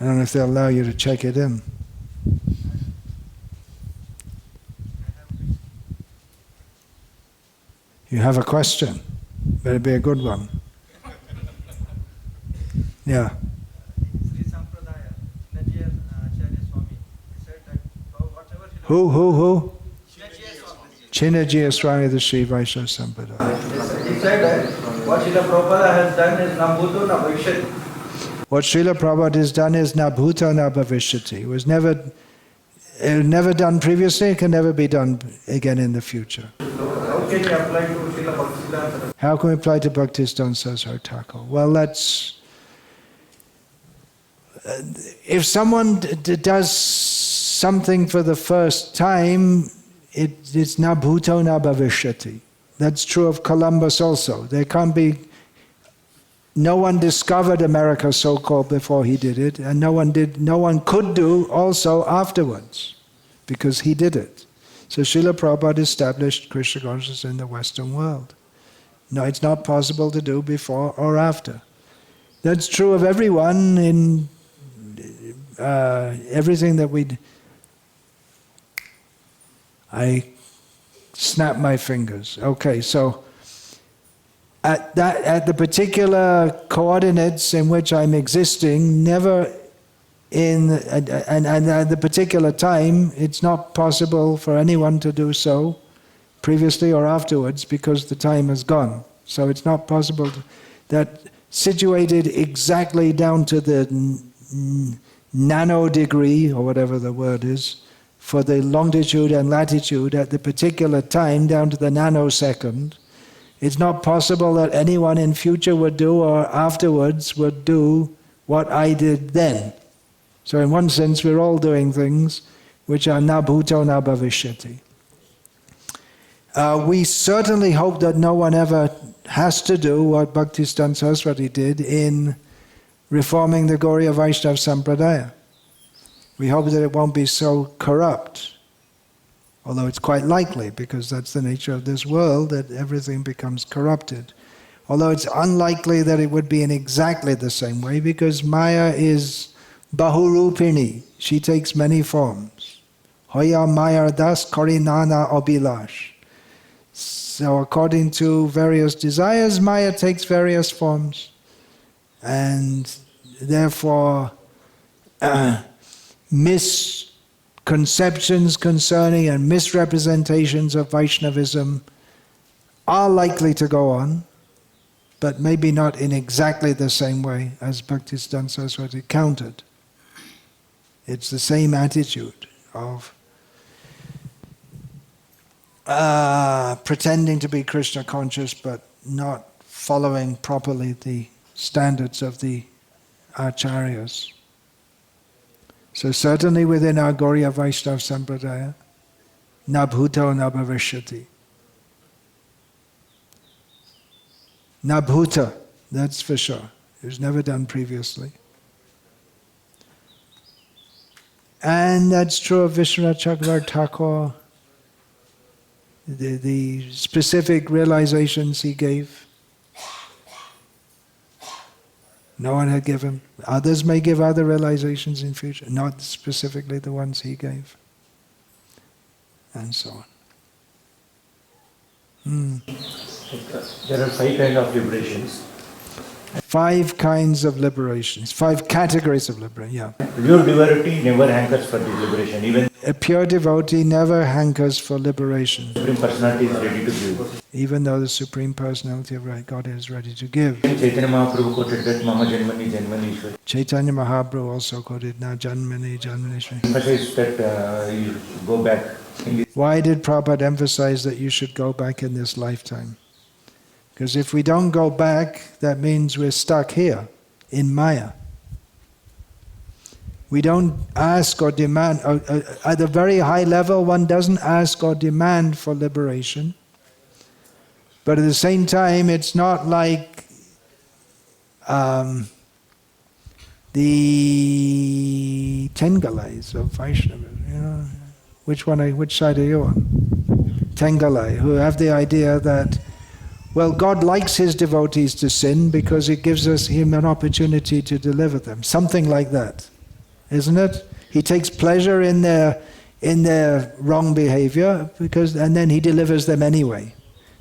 Speaker 1: I don't know if they'll allow you to check it in. You have a question? Better be a good one. Yeah. Who? Chinajiya Swami, the Sri Vaishnava Sampradaya.
Speaker 4: He said what Srila Prabhupada has done is na bhuto na bhavishyati.
Speaker 1: What Srila Prabhupada has done is na bhuta na bhavishyati. It was never done previously, it can never be done again in the future.
Speaker 4: How can you apply to Srila Bhaktisiddhanta?
Speaker 1: How can we apply to Bhaktisiddhanta Sarasvati Thakur? Well, that's... if someone does something for the first time, it's na bhuto na bhavishyati. That's true of Columbus also. There can't be... No one discovered America, so-called, before he did it, and no one could do also afterwards, because he did it. So Srila Prabhupada established Krishna consciousness in the Western world. No, it's not possible to do before or after. That's true of everyone in everything that we... I snap my fingers. Okay, so at the particular coordinates in which I'm existing, never and at the particular time, it's not possible for anyone to do so, previously or afterwards, because the time has gone. So it's not possible that situated exactly down to the nano degree, or whatever the word is, for the longitude and latitude at the particular time down to the nanosecond. It's not possible that anyone in future would do or afterwards would do what I did then. So in one sense, we're all doing things which are na bhuto na bhavishyati. We certainly hope that no one ever has to do what Bhaktisiddhanta Sarasvati did in reforming the Gauriya Vaishnava Sampradaya. We hope that it won't be so corrupt, although it's quite likely, because that's the nature of this world, that everything becomes corrupted. Although it's unlikely that it would be in exactly the same way, because Maya is Bahurupini. She takes many forms. Hoya Maya das Korinana Obilash. So according to various desires, Maya takes various forms. And therefore, misconceptions concerning and misrepresentations of Vaishnavism are likely to go on, but maybe not in exactly the same way as Bhaktisiddhanta Sarasvati countered. It's the same attitude of pretending to be Krishna conscious but not following properly the standards of the acharyas. So certainly within our Gauriya Vaishnava Sampradaya, na bhuto na bhavishyati. Na bhuta, that's for sure. It was never done previously. And that's true of Vishwanath Chakravarti Thakur, the specific realizations he gave. No one had given. Others may give other realizations in future, not specifically the ones he gave. And so on.
Speaker 5: There are 5 kinds of liberations.
Speaker 1: 5 kinds of liberations, 5 categories of liberation, yeah.
Speaker 5: Pure devotee never hankers for this liberation. Even
Speaker 1: a pure devotee never hankers for liberation.
Speaker 5: the Supreme Personality is ready to give.
Speaker 1: Even though the Supreme Personality of God is ready to give.
Speaker 5: Chaitanya Mahaprabhu quoted that Mama Janmani Janmani Ishwari.
Speaker 1: Chaitanya Mahaprabhu also quoted Na Janmani Janmani Ishwari.
Speaker 5: Emphasized that you go back in this.
Speaker 1: Why did Prabhupada emphasize that you should go back in this lifetime? Because if we don't go back, that means we're stuck here, in Maya. We don't ask or demand, at a very high level, one doesn't ask or demand for liberation. But at the same time, it's not like the Tengalais of Vaishnava. You know, which side are you on? Tengalai, who have the idea that, well, God likes His devotees to sin because it gives Him an opportunity to deliver them. Something like that, isn't it? He takes pleasure in their wrong behavior and then He delivers them anyway.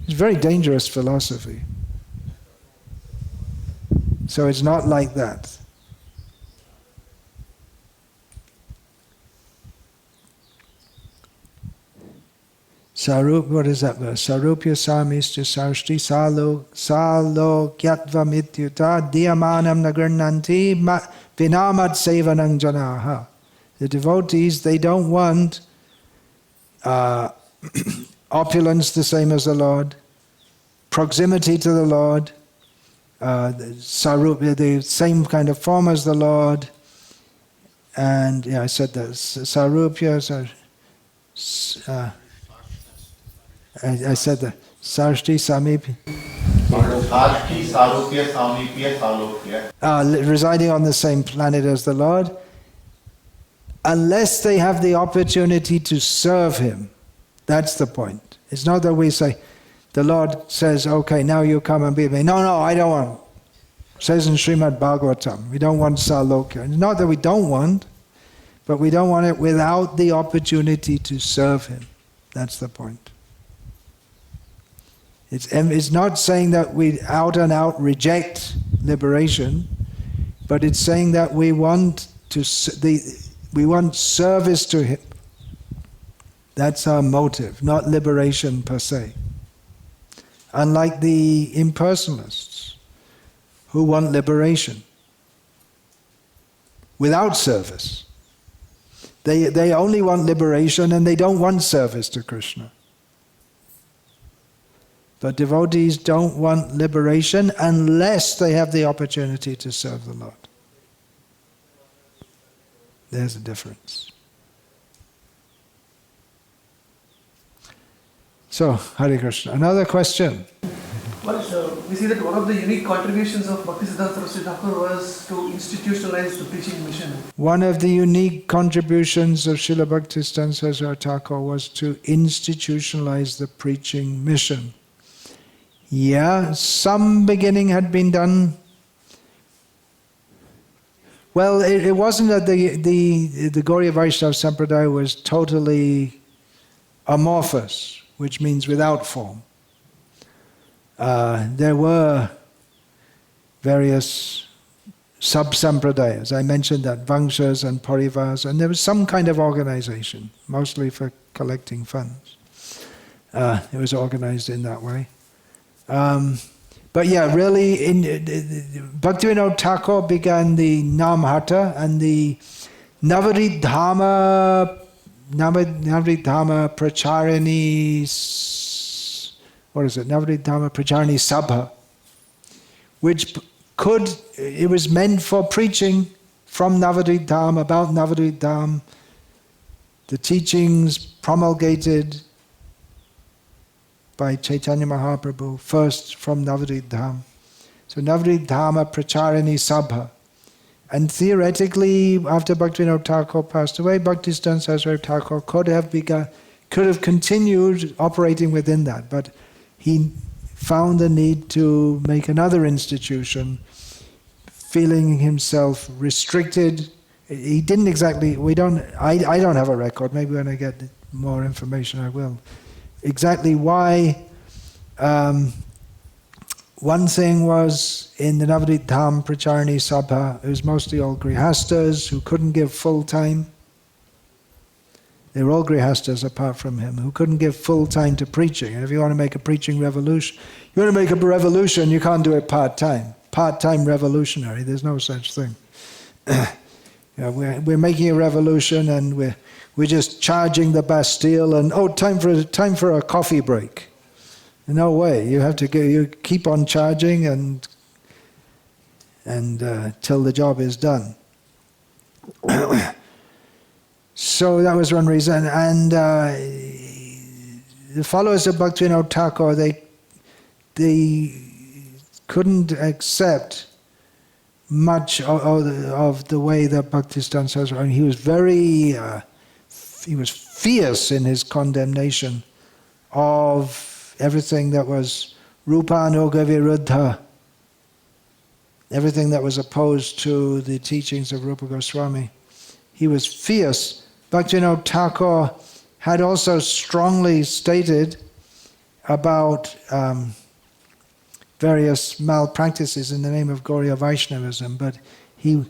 Speaker 1: It's a very dangerous philosophy. So it's not like that. What is that verse? Sarupya samistu sarshti salokyatvam ityuta diyamanam nagarnanti vinamat sevanang janaha. The devotees, they don't want opulence the same as the Lord, proximity to the Lord, sarupya, the same kind of form as the Lord, and I said that, sarupya, I said that. Sarshti Samipya.
Speaker 3: Sarshti, Sarupya, Samipya, Salopya.
Speaker 1: Residing on the same planet as the Lord, unless they have the opportunity to serve Him. That's the point. It's not that we say, the Lord says, okay, now you come and be with me. No, I don't want. It says in Srimad Bhagavatam, we don't want Salokya. It's not that we don't want, but we don't want it without the opportunity to serve Him. That's the point. It's not saying that we out and out reject liberation, but it's saying that we want service to Him. That's our motive, not liberation per se. Unlike the impersonalists who want liberation without service. They only want liberation and they don't want service to Krishna. But devotees don't want liberation unless they have the opportunity to serve the Lord. There's a difference. So, Hare Krishna. Another question.
Speaker 2: Well, we see that one of the unique contributions of Bhaktisiddhanta Sarasvati Thakur was to institutionalize the preaching mission.
Speaker 1: One of the unique contributions of Srila Bhaktisiddhanta Sarasvati Thakur was to institutionalize the preaching mission. Yeah, some beginning had been done. Well, it wasn't that the Gauriya Vaishnava Sampradaya was totally amorphous, which means without form. There were various sub-sampradayas. I mentioned that, Vangshas and Parivars, and there was some kind of organization, mostly for collecting funds. It was organized in that way. But yeah, really, Bhaktivinoda Thakur began the Namhata and the Navaridhama Pracharini, Navaridhama Pracharini Sabha, which it was meant for preaching from Navaridham, about Navaridham, the teachings promulgated by Chaitanya Mahaprabhu, first from Navaridham. So Navaridhama Pracharini Sabha. And theoretically, after Bhaktivinoda Thakur passed away, Bhaktisiddhanta Sarasvati Thakur could have continued operating within that, but he found the need to make another institution, feeling himself restricted. He didn't exactly, I don't have a record, maybe when I get more information I will. Exactly why. One thing was in the Navaridham Pracharini Sabha, it was mostly all grihastas who couldn't give full time. They were all grihastas apart from him, who couldn't give full time to preaching. And if you want to make a preaching revolution, you can't do it part-time. Part-time revolutionary, there's no such thing. We're making a revolution and we're just charging the Bastille and time for a coffee break. No way. You have to go. You keep on charging and till the job is done. So that was one reason. And the followers of Bhaktivinoda Thakur, they couldn't accept much of the way that Bhaktisiddhanta Sarasvati. And he was fierce in his condemnation of everything that was Rupanuga Viruddha, everything that was opposed to the teachings of Rupa Goswami. He was fierce. Bhaktivinoda Thakur had also strongly stated about various malpractices in the name of Gauriya Vaishnavism, but he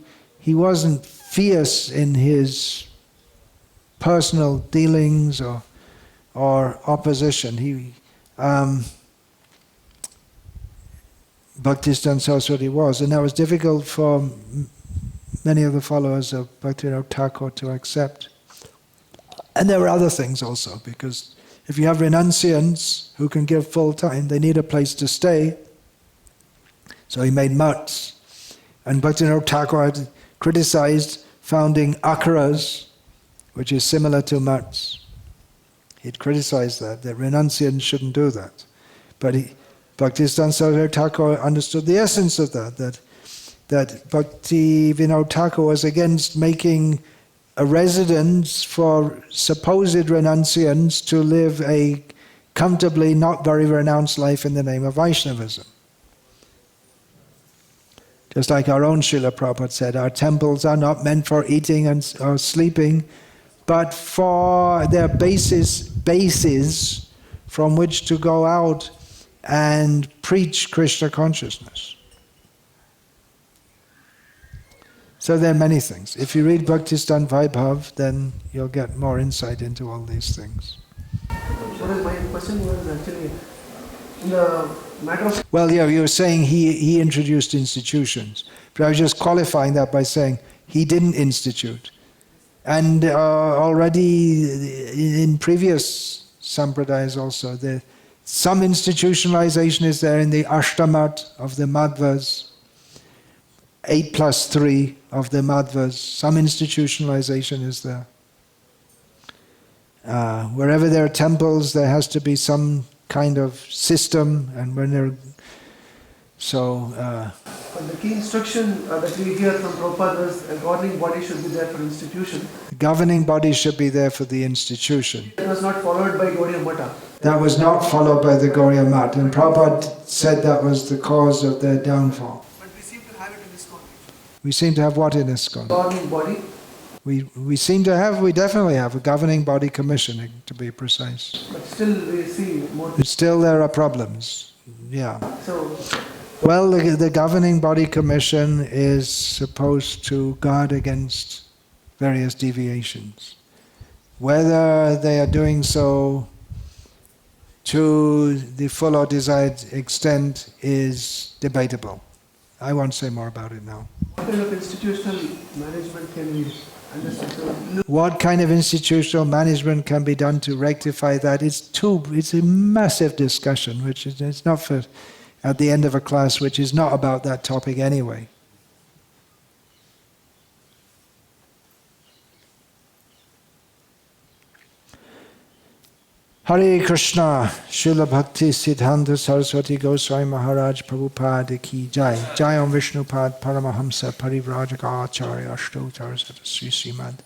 Speaker 1: wasn't fierce in his personal dealings or opposition. Bhaktisiddhanta Sarasvati was, and that was difficult for many of the followers of Bhaktivinoda Thakur to accept. And there were other things also, because if you have renunciants who can give full time, they need a place to stay. So he made mutts. And Bhaktivinoda Thakur had criticized founding akharas, which is similar to mutts. He'd criticized that renunciants shouldn't do that. But Bhaktisiddhanta Sarasvati Thakur understood the essence of that Bhaktivinoda Thakur was against making a residence for supposed renunciants to live a comfortably not very renounced life in the name of Vaishnavism. Just like our own Srila Prabhupada said, our temples are not meant for eating or sleeping, but for their bases from which to go out and preach Krishna consciousness. So there are many things. If you read Bhaktisiddhanta Vaibhav, then you'll get more insight into all these things.
Speaker 2: What is my question was actually in the matter of...
Speaker 1: Well, yeah, you were saying he introduced institutions. But I was just qualifying that by saying he didn't institute. And already in previous sampradayas also, some institutionalization is there in the Ashtamat of the Madhvas, 8+3 of the Madhvas. Some institutionalization is there. Wherever there are temples, there has to be some kind of system, and when there,
Speaker 2: But the key instruction that we hear from Prabhupada is a governing body should be there for institution.
Speaker 1: the governing body should be there for the institution.
Speaker 2: It was not followed by Gaudiya Mata.
Speaker 1: That was not followed by the Gauriya Mat, and Prabhupada said that was the cause of their downfall.
Speaker 2: But we seem to have it in ISKCON.
Speaker 1: We seem to have what in ISKCON?
Speaker 2: Governing body.
Speaker 1: We seem to have, we definitely have a governing body commissioning, to be precise.
Speaker 2: But still we see more.
Speaker 1: But still there are problems, yeah.
Speaker 2: So,
Speaker 1: Well, the governing body commission is supposed to guard against various deviations. Whether they are doing so to the full or desired extent is debatable. I won't say more about it now.
Speaker 2: what kind of institutional management can we understand? So,
Speaker 1: What kind of institutional management can be done to rectify that? It's a massive discussion, which is it's not for at the end of a class, which is not about that topic anyway. Hare Krishna, Srila Bhaktisiddhanta Sarasvati Goswami Maharaj Prabhupada Ki Jai. Jai Om Vishnupad Paramahamsa Parivrajaka Acharya Ashtotar Sri Srimad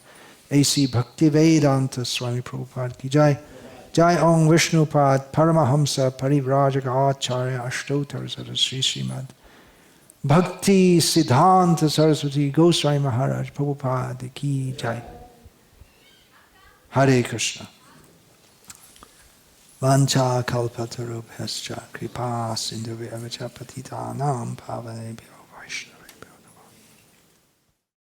Speaker 1: A.C. Bhaktivedanta Swami Prabhupada Ki Jai. Jai Om Vishnupad Paramahamsa Parivrajaka Acharya Ashtotar Sri Srimad Bhaktisiddhanta Sarasvati Goswami Maharaj Prabhupada Ki Jai. Hare Krishna. Vancha kalpatarubhyascha kripa sindhuvyavacha patitanam pavanebhyo